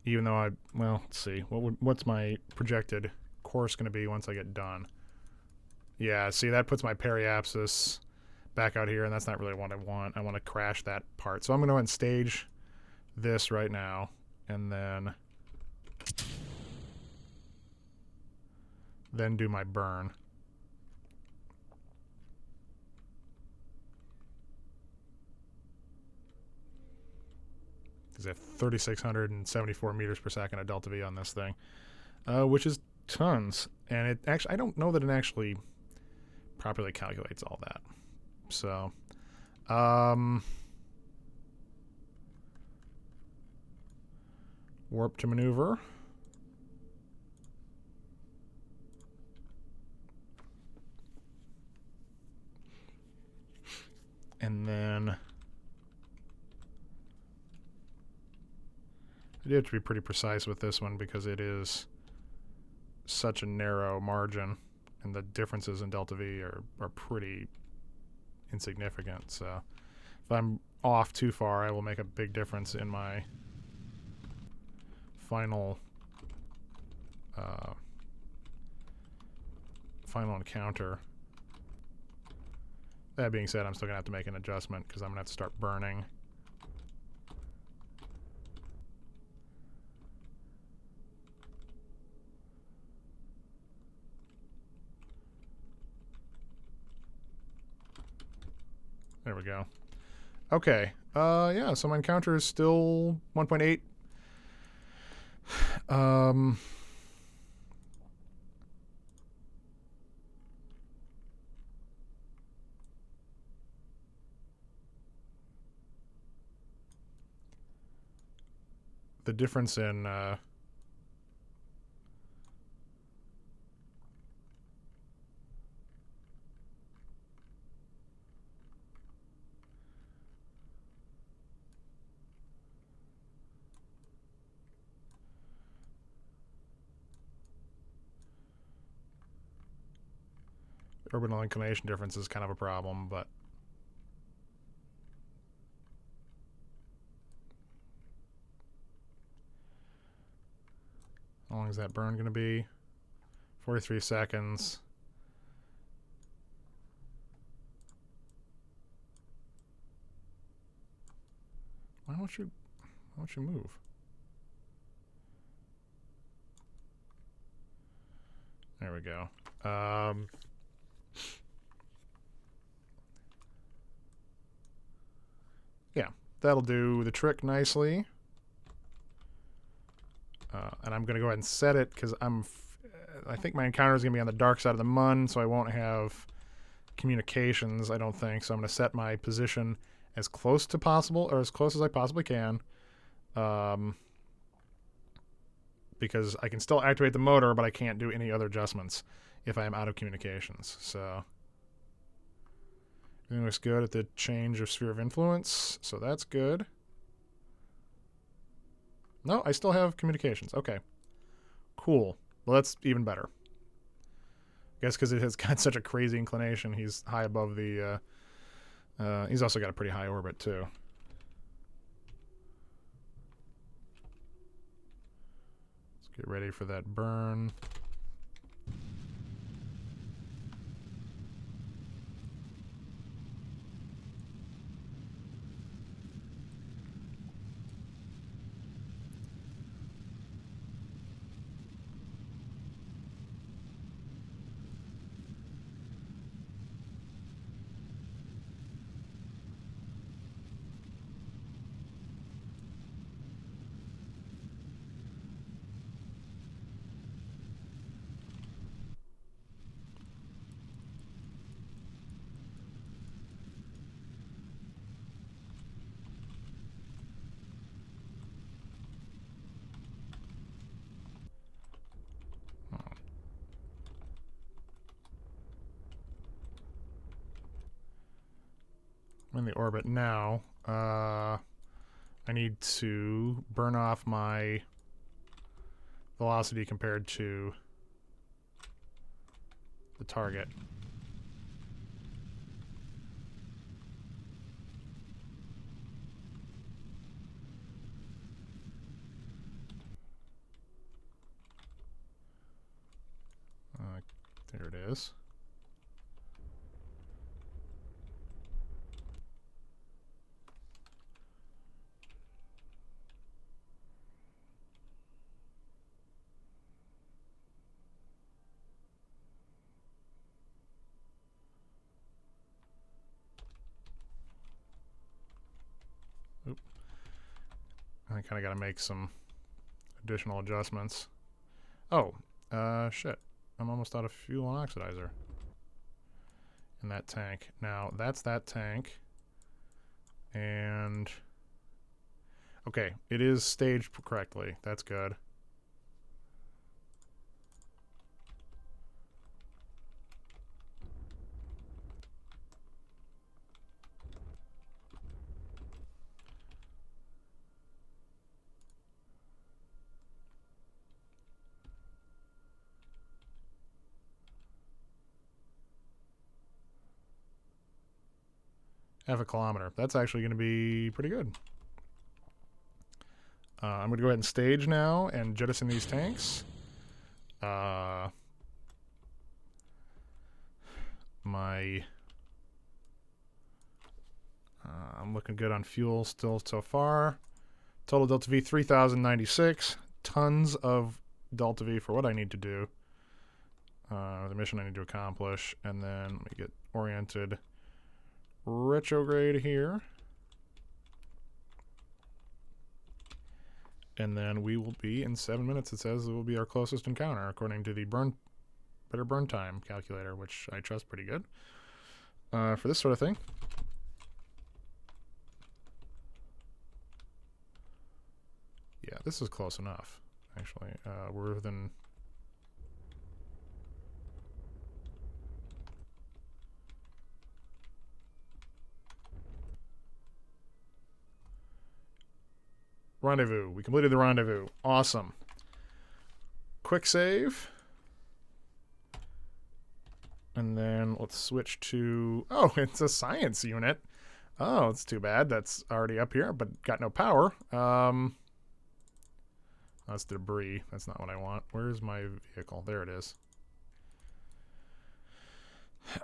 even though well, let's see. What's my projected course going to be once I get done? Yeah, see, that puts my periapsis back out here, and that's not really what I want. I want to crash that part. So I'm going to go ahead and stage this right now, and then then do my burn. Because I have 3,674 meters per second of delta V on this thing, which is tons. And it actually, I don't know that it actually properly calculates all that. So, warp to maneuver. And then I do have to be pretty precise with this one because it is such a narrow margin and the differences in delta V are pretty insignificant. So if I'm off too far, I will make a big difference in my final encounter. That being said, I'm still going to have to make an adjustment because I'm going to have to start burning. There we go. Okay. Yeah, so my encounter is still 1.8. The difference in orbital inclination difference is kind of a problem, but how long is that burn going to be? 43 seconds. Why don't you move? There we go. Yeah, that'll do the trick nicely. And I'm going to go ahead and set it because I think my encounter is going to be on the dark side of the Mun, so I won't have communications, I don't think. So I'm going to set my position as close to possible, or as close as I possibly can. Because I can still activate the motor, but I can't do any other adjustments if I am out of communications. So everything looks good at the change of sphere of influence, so that's good. No, I still have communications. Okay. Cool. Well, that's even better. I guess because it has got such a crazy inclination, he's high above the... he's also got a pretty high orbit, too. Let's get ready for that burn. I'm in the orbit now. I need to burn off my velocity compared to the target. There it is. I kind of got to make some additional adjustments. Oh, shit. I'm almost out of fuel and oxidizer in that tank. Now, that's that tank. And... okay, it is staged correctly. That's good. Half a kilometer. That's actually going to be pretty good. I'm going to go ahead and stage now and jettison these tanks. I'm looking good on fuel still so far. Total Delta V 3096 tons of Delta V for what I need to do. The mission I need to accomplish, and then let me get oriented. Retrograde here. And then we will be, in 7 minutes, it says it will be our closest encounter, according to the better burn time calculator, which I trust pretty good for this sort of thing. Yeah, this is close enough, actually. We're within... rendezvous. We completed the rendezvous. Awesome. Quick save. And then let's switch to... oh, it's a science unit. Oh, it's too bad. That's already up here, but got no power. That's debris. That's not what I want. Where's my vehicle? There it is.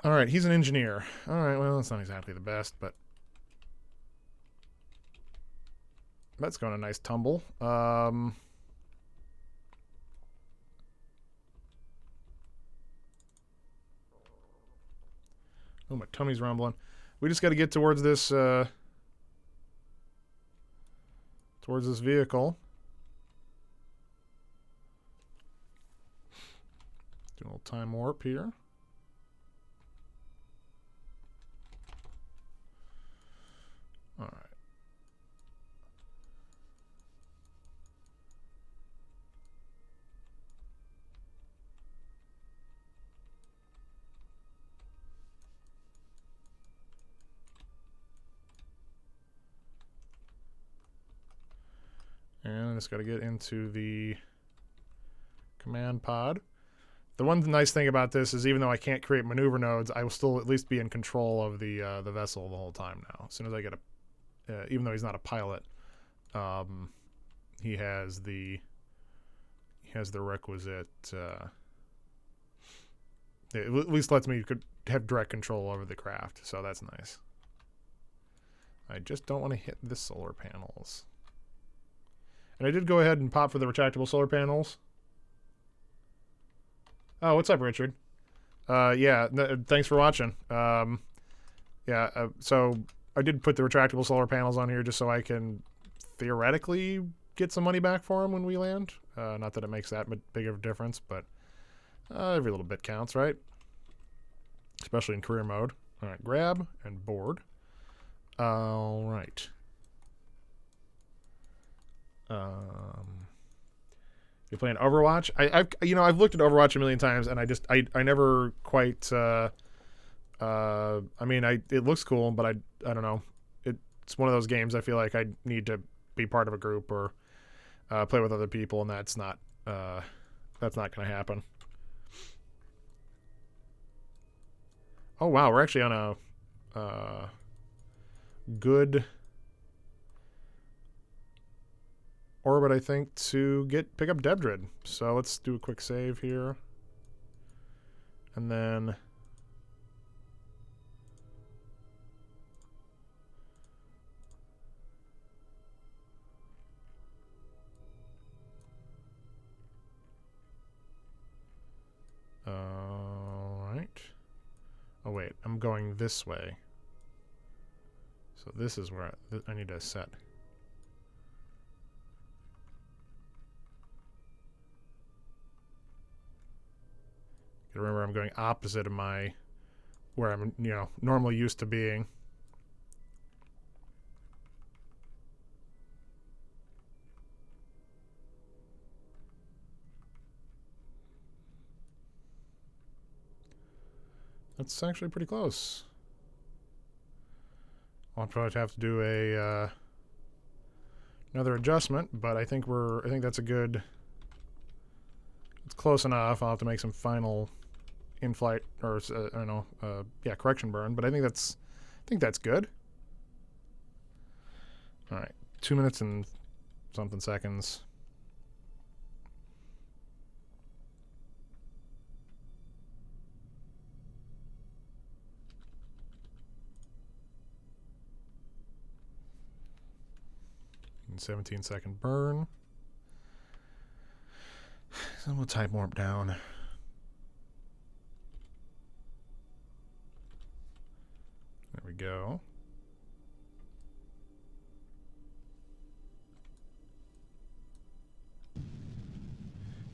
All right, he's an engineer. All right, well, that's not exactly the best, but... that's going a nice tumble. Oh, my tummy's rumbling. We just got to get towards this vehicle. Do a little time warp here. All right. And I just got to get into the command pod. The one nice thing about this is even though I can't create maneuver nodes, I will still at least be in control of the vessel the whole time now. As soon as I get even though he's not a pilot, he has the requisite. It at least lets me have direct control over the craft, so that's nice. I just don't want to hit the solar panels. And I did go ahead and pop for the retractable solar panels. Oh, what's up, Richard? Yeah, thanks for watching. So I did put the retractable solar panels on here just so I can theoretically get some money back for them when we land. Not that it makes that big of a difference, but every little bit counts, right? Especially in career mode. All right, grab and board. All right. You're playing Overwatch? I've looked at Overwatch a million times, and I never quite. It looks cool, but I don't know. It's one of those games I feel like I need to be part of a group or play with other people, and that's not going to happen. Oh wow, we're actually on a good orbit, I think, to pick up Debdrid. So let's do a quick save here. And then all right. Oh wait, I'm going this way. So this is where I need to set. Remember, I'm going opposite of where I'm, normally used to being. That's actually pretty close. I'll probably have to do another adjustment, but I think that's a good. It's close enough. I'll have to make some final in-flight or I don't know, correction burn, but I think that's good. All right, 2 minutes and something seconds. And 17-second burn. So we'll type warp down. There we go.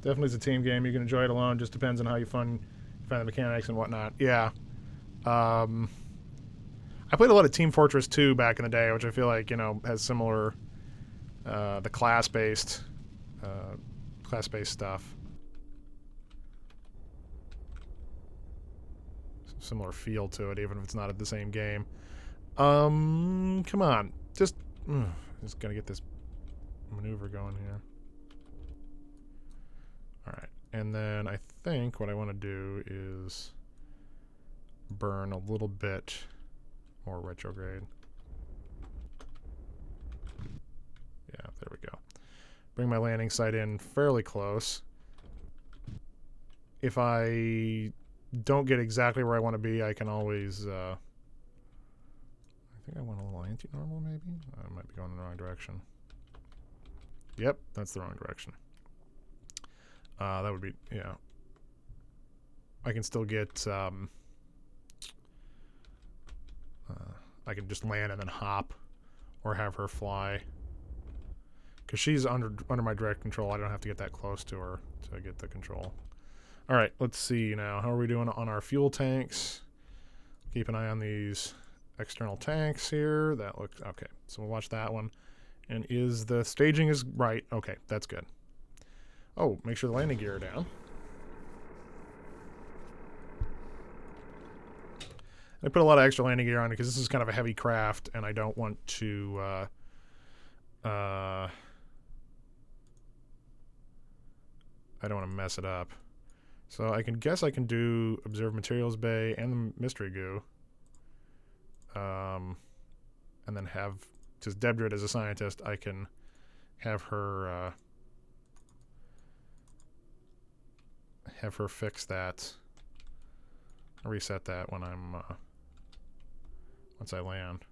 Definitely it's a team game. You can enjoy it alone. Just depends on how you find the mechanics and whatnot. Yeah. I played a lot of Team Fortress 2 back in the day, which I feel like, has similar the class-based stuff. Similar feel to it, even if it's not the same game. Come on. Just gotta get this maneuver going here. Alright, and then I think what I want to do is burn a little bit more retrograde. Yeah, there we go. Bring my landing site in fairly close. If I don't get exactly where I want to be, I can always... I think I want a little anti-normal, maybe? I might be going in the wrong direction. Yep, that's the wrong direction. That would be, yeah. I can still get, I can just land and then hop, or have her fly. Because she's under my direct control, I don't have to get that close to her to get the control. All right, let's see now. How are we doing on our fuel tanks? Keep an eye on these external tanks here. That looks, okay, so we'll watch that one. And is the staging is right? Okay, that's good. Oh, make sure the landing gear are down. I put a lot of extra landing gear on it because this is kind of a heavy craft, and I don't want to... I don't want to mess it up. So I guess I can do Observe Materials Bay and the Mystery Goo. And then have just Debdrit as a scientist. I can have her fix that. Reset that when I'm once I land.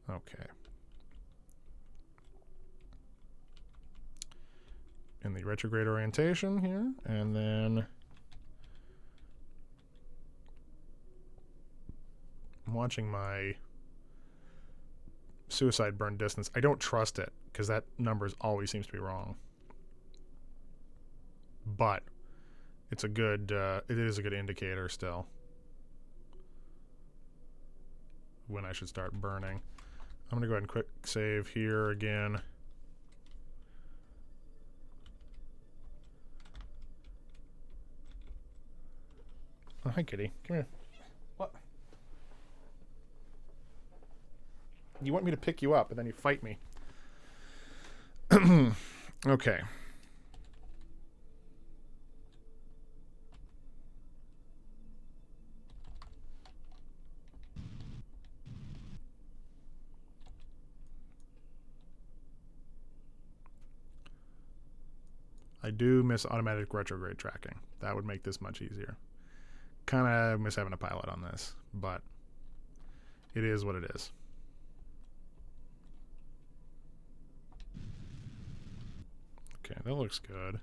Okay. In the retrograde orientation here, and then I'm watching my suicide burn distance. I don't trust it because that number always seems to be wrong. But it's a good, it is a good indicator still when I should start burning. I'm gonna go ahead and quick save here again. Oh, hi, kitty. Come here. What? You want me to pick you up, and then you fight me. Okay. I do miss automatic retrograde tracking. That would make this much easier. Kind of miss having a pilot on this, but it is what it is. Okay, that looks good.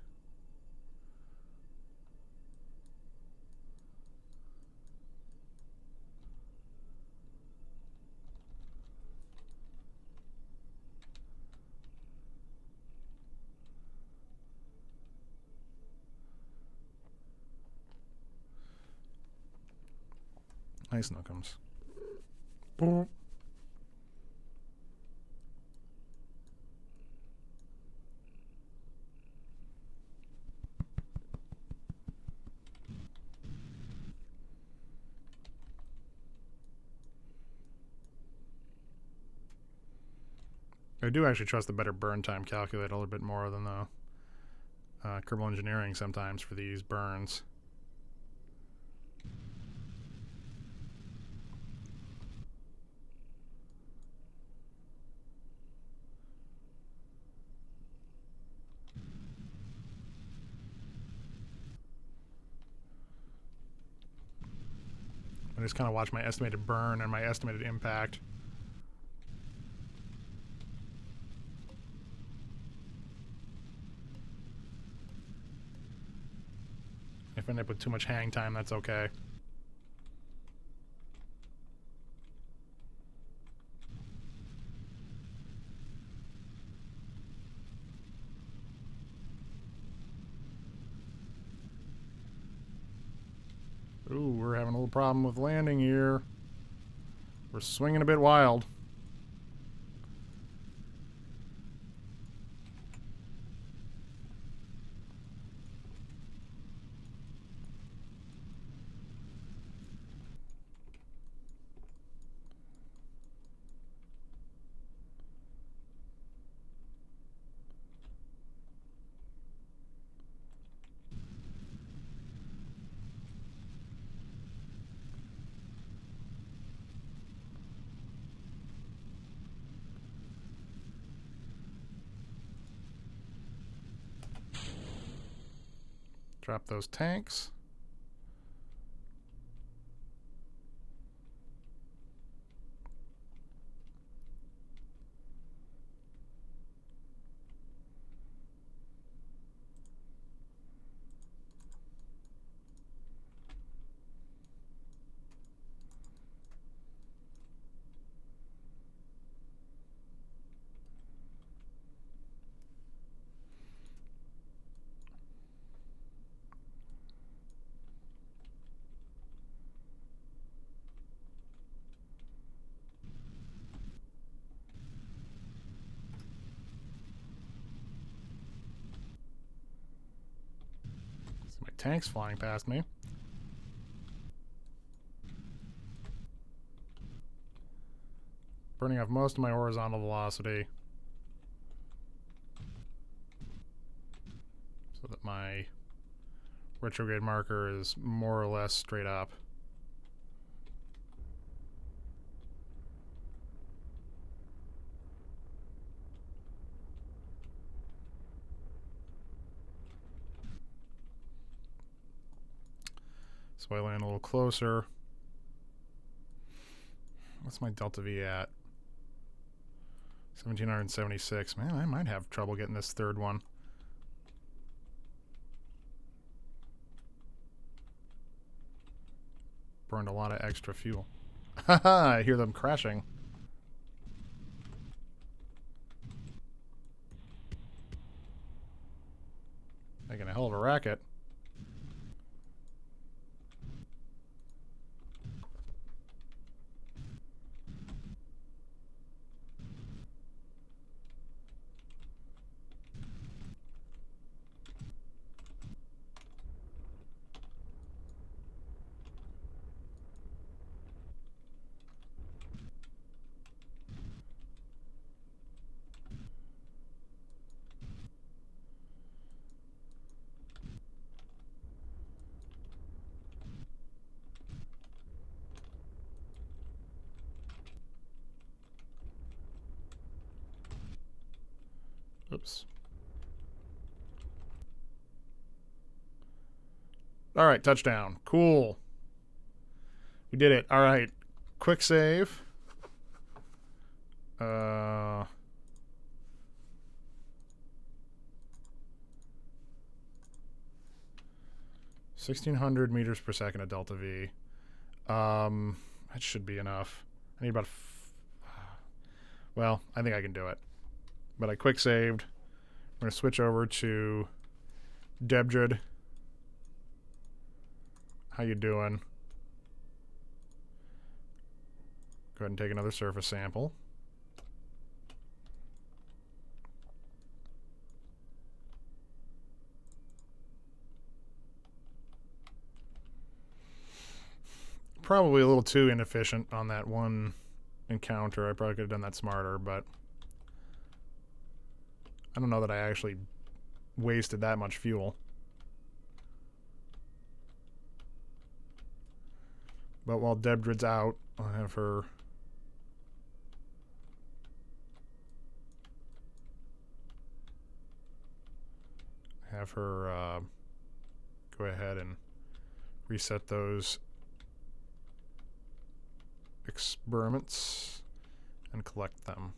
Nice Nookums. Boop. I do actually trust the better burn time calculator a little bit more than the Kerbal Engineering sometimes for these burns. I just kind of watch my estimated burn and my estimated impact. If I end up with too much hang time, that's okay. Ooh, we're having a little problem with landing here. We're swinging a bit wild. Drop those tanks. My tank's flying past me. Burning off most of my horizontal velocity. So that my retrograde marker is more or less straight up. So I land a little closer. What's my delta V at? 1776. Man, I might have trouble getting this third one. Burned a lot of extra fuel. Haha, I hear them crashing. Making a hell of a racket. Oops. All right, touchdown. Cool. We did it. All right. Quick save. 1,600 meters per second at delta V. That should be enough. I need about... well, I think I can do it. But I quick saved. I'm going to switch over to Debdred. How you doing? Go ahead and take another surface sample. Probably a little too inefficient on that one encounter. I probably could have done that smarter, but I don't know that I actually wasted that much fuel. But while Debdrid's out, I'll have her go ahead and reset those experiments and collect them.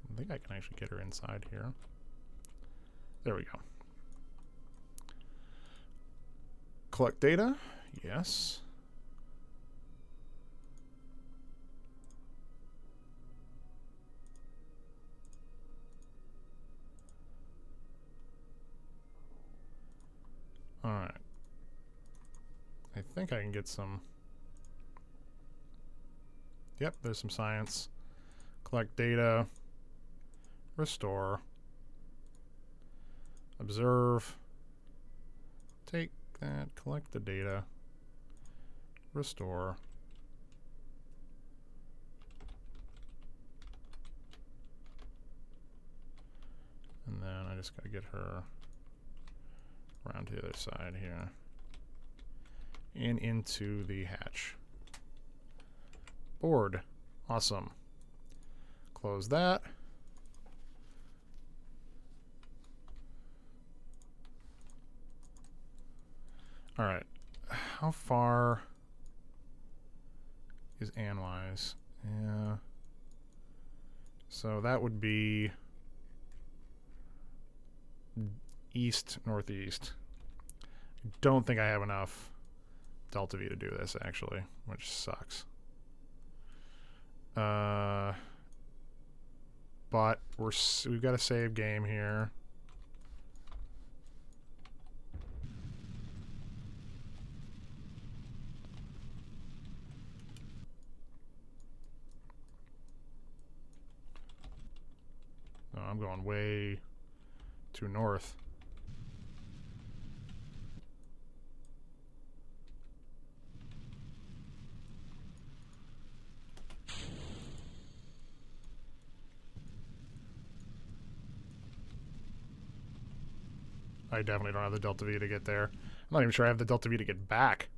I think I can actually get her inside here. There we go. Collect data. Yes. All right. I think I can get some. Yep, there's some science. Collect data. Restore. Observe. Take that. Collect the data. Restore. And then I just got to get her around to the other side here. And into the hatch. Board. Awesome. Close that. All right. How far is Anwise? Yeah. So that would be east, northeast. I don't think I have enough delta V to do this, actually, which sucks. But we've got a save game here. Oh, I'm going way too north. I definitely don't have the delta V to get there. I'm not even sure I have the delta V to get back.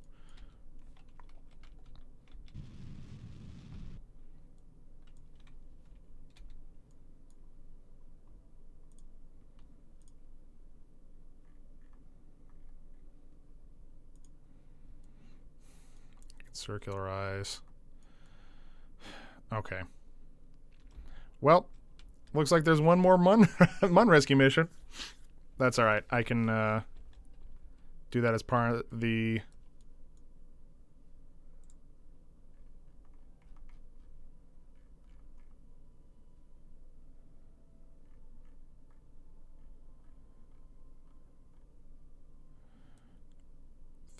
Circularize. Okay. Well, looks like there's one more Mun rescue mission. That's all right. I can do that as part of the.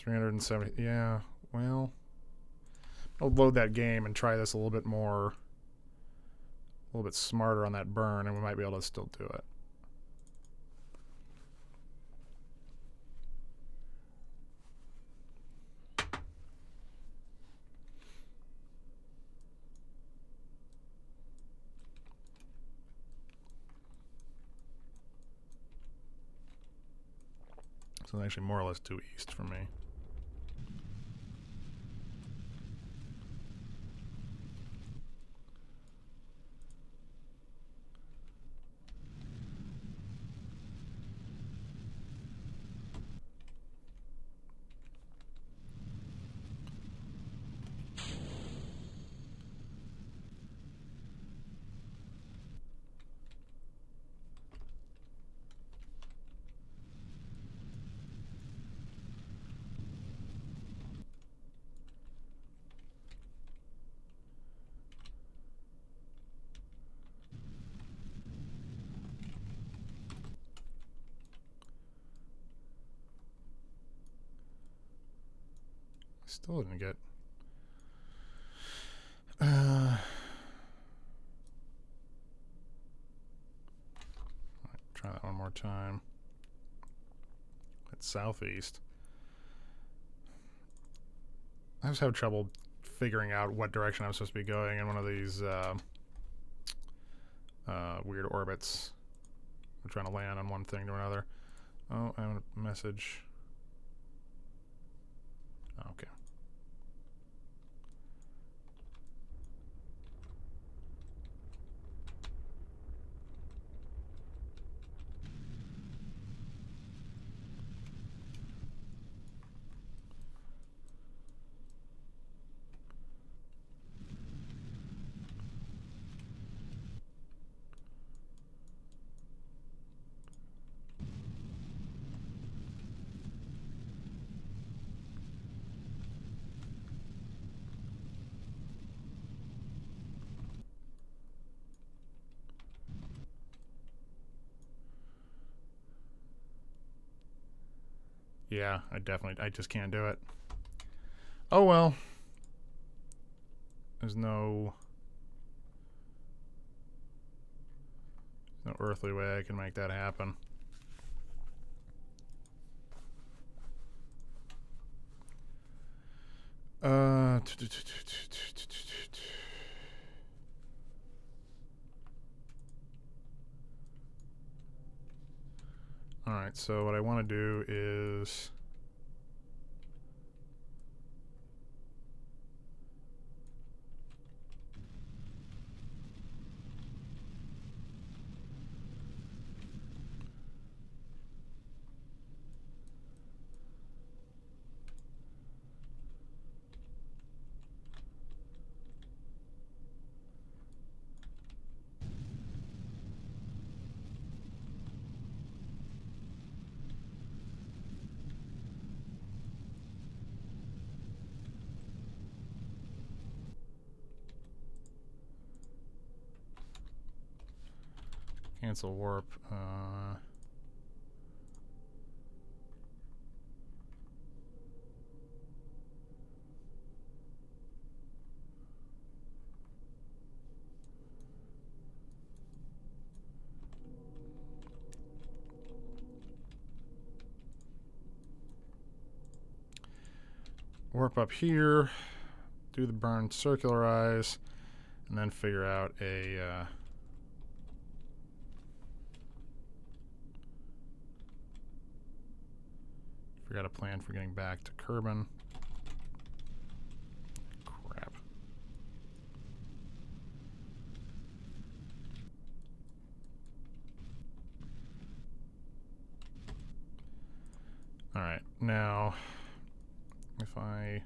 $370. Yeah. Well, I'll load that game and try this a little bit smarter on that burn, and we might be able to still do it. So it's actually more or less due east for me. Still didn't get... try that one more time. It's southeast. I just have trouble figuring out what direction I'm supposed to be going in one of these weird orbits. I'm trying to land on one thing to another. Oh, I have a message. Okay. Yeah, I just can't do it. Oh well. There's no earthly way I can make that happen. Alright, so what I want to do is... Cancel warp. Warp up here, do the burn circularize, and then figure out a... forgot a plan for getting back to Kerbin. Crap. Alright, now if I...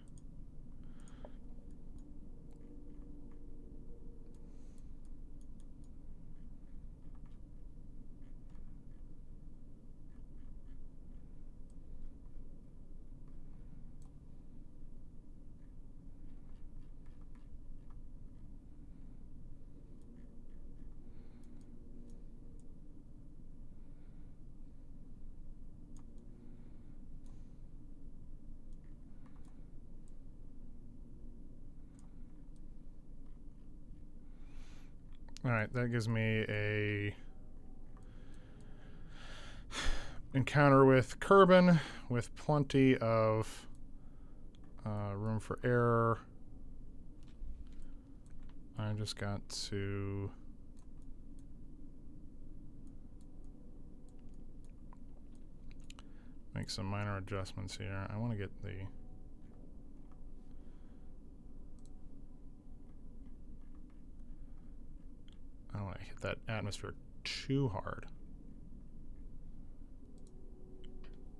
Alright, that gives me a encounter with Kerbin with plenty of room for error. I just got to make some minor adjustments here. I want to get the... I don't want to hit that atmosphere too hard.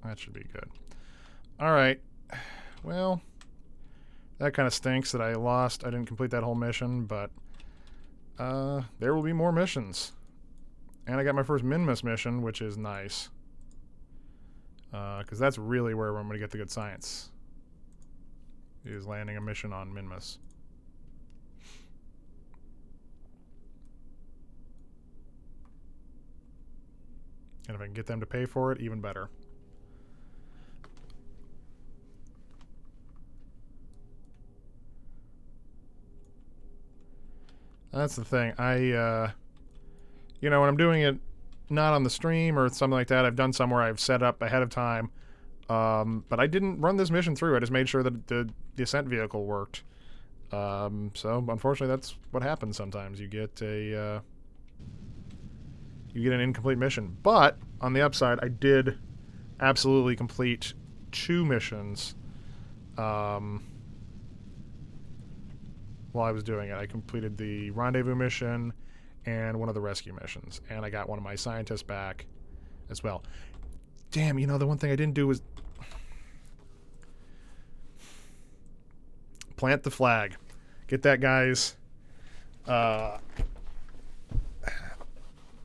That should be good. Alright. Well, that kind of stinks that I lost. I didn't complete that whole mission, but there will be more missions. And I got my first Minmus mission, which is nice. Because that's really where I'm going to get the good science. Is landing a mission on Minmus. And if I can get them to pay for it, even better. That's the thing. You know, when I'm doing it not on the stream or something like that, I've done somewhere I've set up ahead of time. But I didn't run this mission through. I just made sure that the ascent vehicle worked. So unfortunately, that's what happens sometimes. You get an incomplete mission. But on the upside, I did absolutely complete 2 missions. While I was doing it, I completed the rendezvous mission and one of the rescue missions, and I got one of my scientists back as well. Damn, you know, the one thing I didn't do was plant the flag. Get that guy's the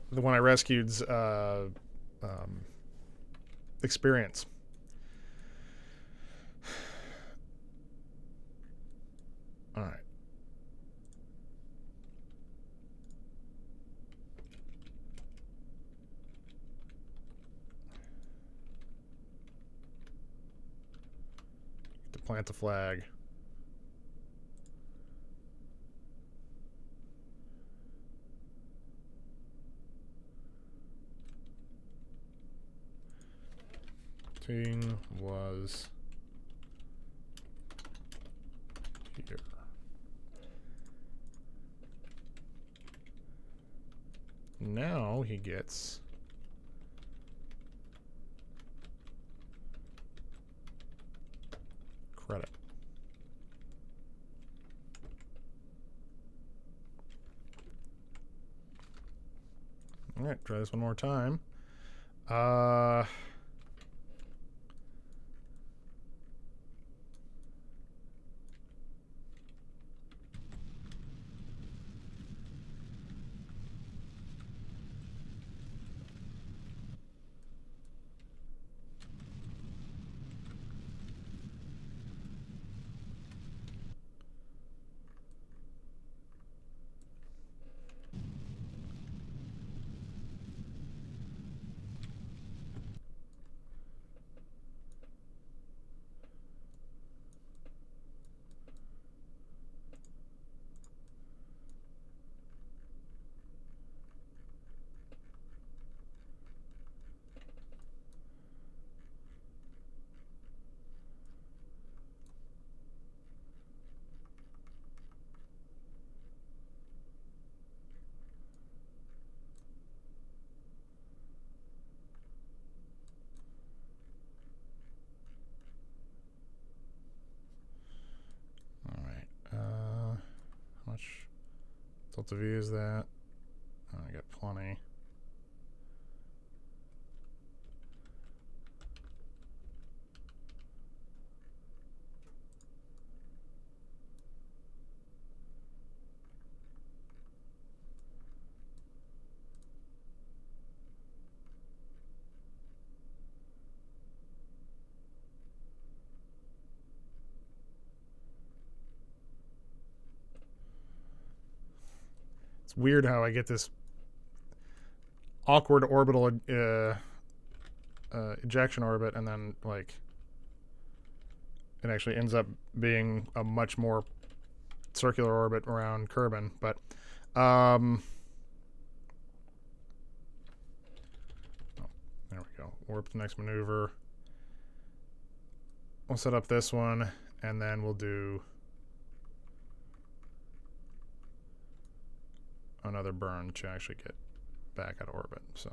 one I rescued's experience. All right. To plant the flag. Was here. Now he gets credit. All right, try this one more time. How much delta V is that? Oh, I got plenty. It's weird how I get this awkward orbital ejection orbit, and then like it actually ends up being a much more circular orbit around Kerbin. But oh, there we go. Warp the next maneuver. We'll set up this one, and then we'll do another burn to actually get back out of orbit. So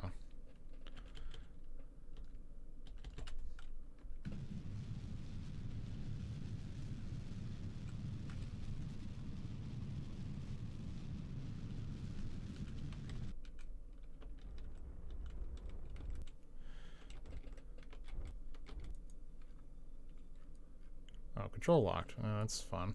oh, control locked. Oh, that's fun.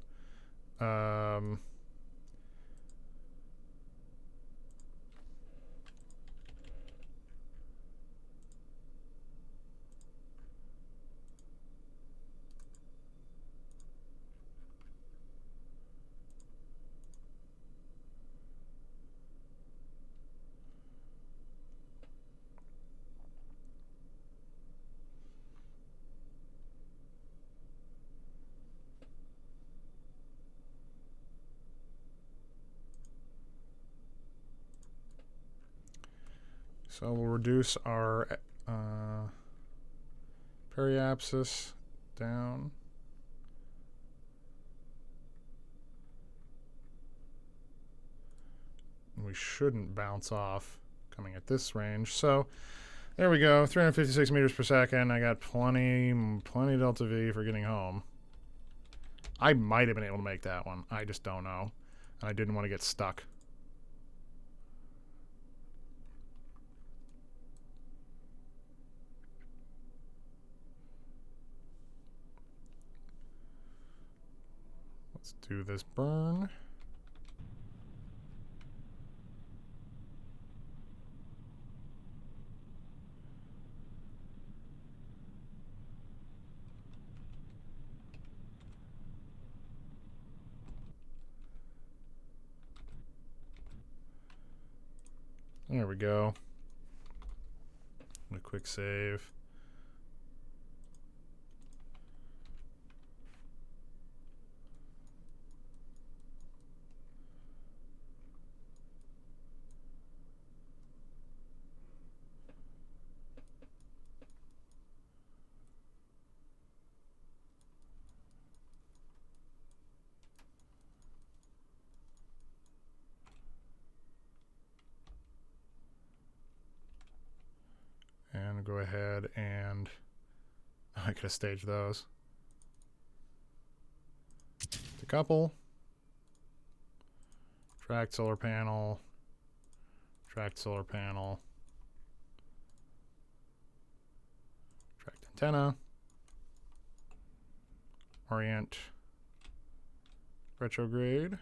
So we'll reduce our periapsis down. And we shouldn't bounce off coming at this range. So there we go, 356 meters per second. I got plenty delta V for getting home. I might have been able to make that one. I just don't know. And I didn't want to get stuck. Let's do this burn. There we go. A quick save. And go ahead and I could have staged those. Decouple. Tracked solar panel. Tracked solar panel. Tracked antenna. Orient. Retrograde.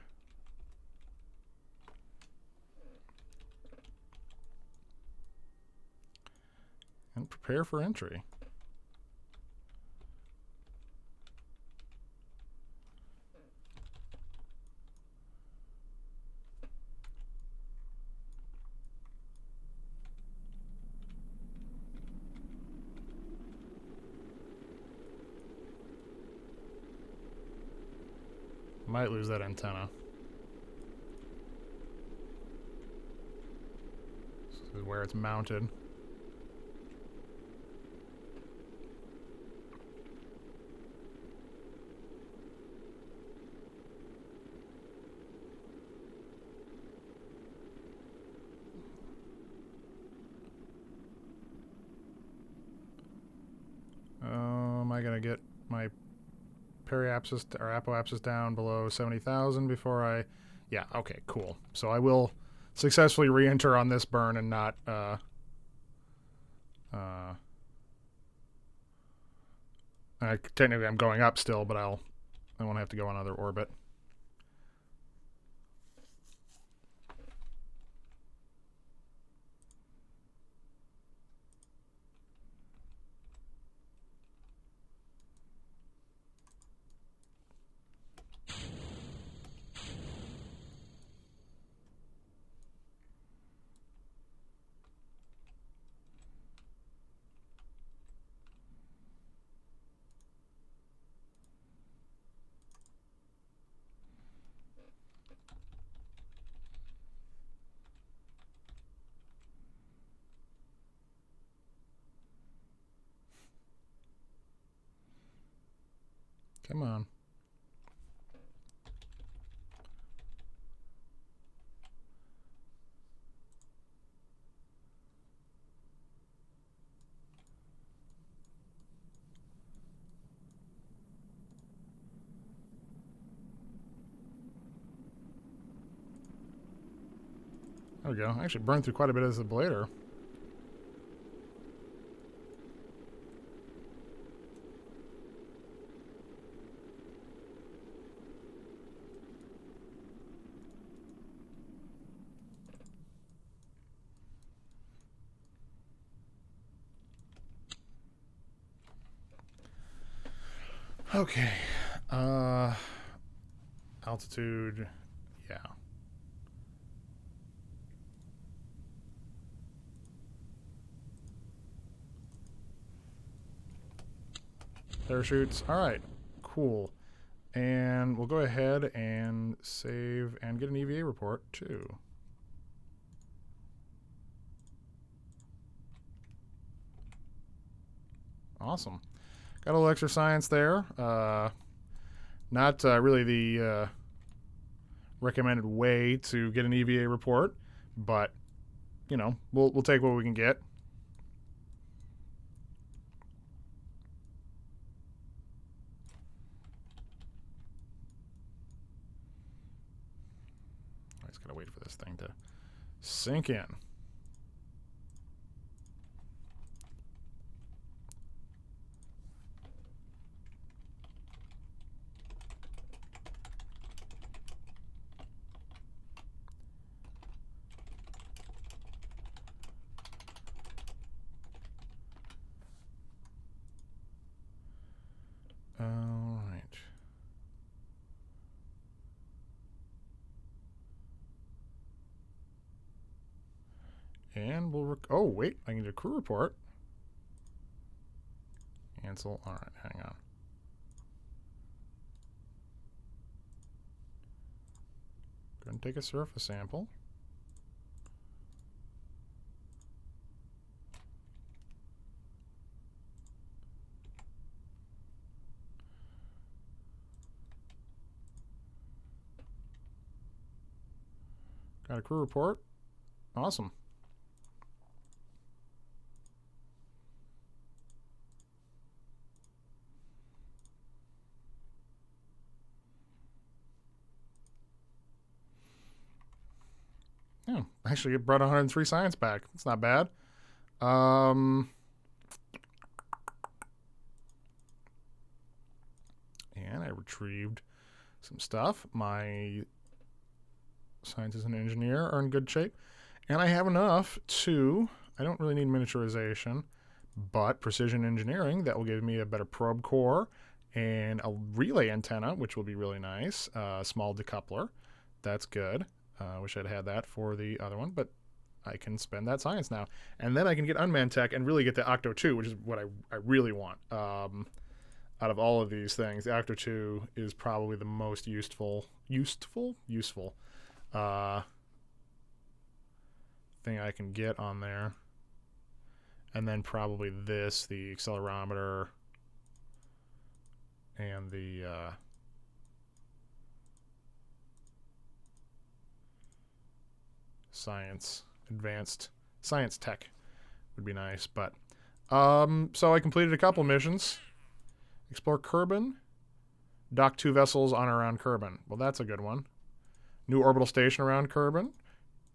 And prepare for entry. Might lose that antenna. This is where it's mounted. I gotta get my periapsis or apoapsis down below 70,000 before I... Yeah, okay, cool. So I will successfully re-enter on this burn and not... technically I'm going up still, but I won't have to go on another orbit. Come on. There we go. I actually burned through quite a bit of the blader. Okay. Altitude, yeah. Parachutes. All right, cool. And we'll go ahead and save and get an EVA report too. Awesome. Got a little extra science there. Not really the recommended way to get an EVA report, but you know, we'll take what we can get. I just gotta wait for this thing to sink in. All right. And we'll... oh, wait. I can do a crew report. Cancel. All right, hang on. Go and take a surface sample. Got a crew report. Awesome. Yeah, actually it brought 103 science back. It's not bad. And I retrieved some stuff. My scientist and engineer are in good shape. And I have enough to... I don't really need miniaturization, but precision engineering, that will give me a better probe core and a relay antenna, which will be really nice. Small decoupler. That's good. Wish I'd had that for the other one, but I can spend that science now. And then I can get unmanned tech and really get the Octo 2, which is what I really want. Out of all of these things, the Octo 2 is probably the most useful thing I can get on there. And then probably this, the accelerometer and the advanced science tech would be nice. But so I completed a couple missions. Explore Kerbin. Dock 2 vessels on or around Kerbin. Well, that's a good one. New orbital station around Kerbin.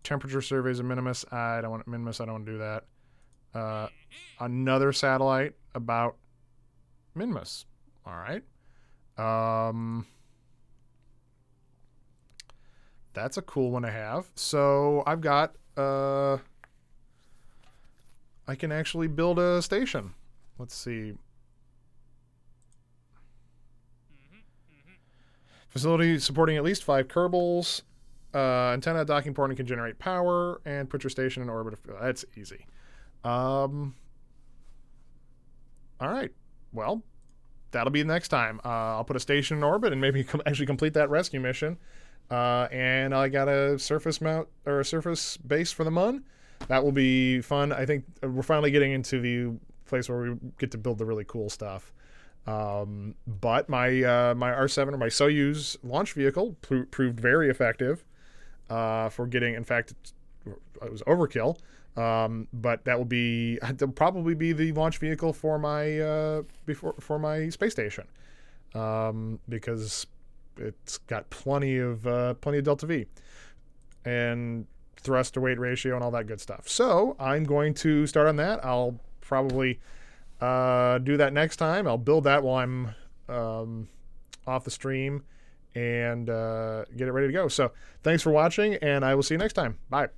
Temperature surveys of Minmus. I don't want to do that. Another satellite about Minmus. All right. That's a cool one to have. So I've got... I can actually build a station. Let's see. Facility supporting at least 5 Kerbals. Antenna, docking port, and can generate power. And put your station in orbit. That's easy. All right. Well, that'll be next time. I'll put a station in orbit and maybe actually complete that rescue mission. And I got a surface mount or a surface base for the Mun. That will be fun. I think we're finally getting into the place where we get to build the really cool stuff. But my R7 or my Soyuz launch vehicle proved very effective for getting. In fact, it was overkill. But that'll probably be the launch vehicle for my for my space station, because it's got plenty of delta V and thrust to weight ratio and all that good stuff. So I'm going to start on that. I'll probably do that next time. I'll build that while I'm off the stream and get it ready to go. So thanks for watching, and I will see you next time. Bye.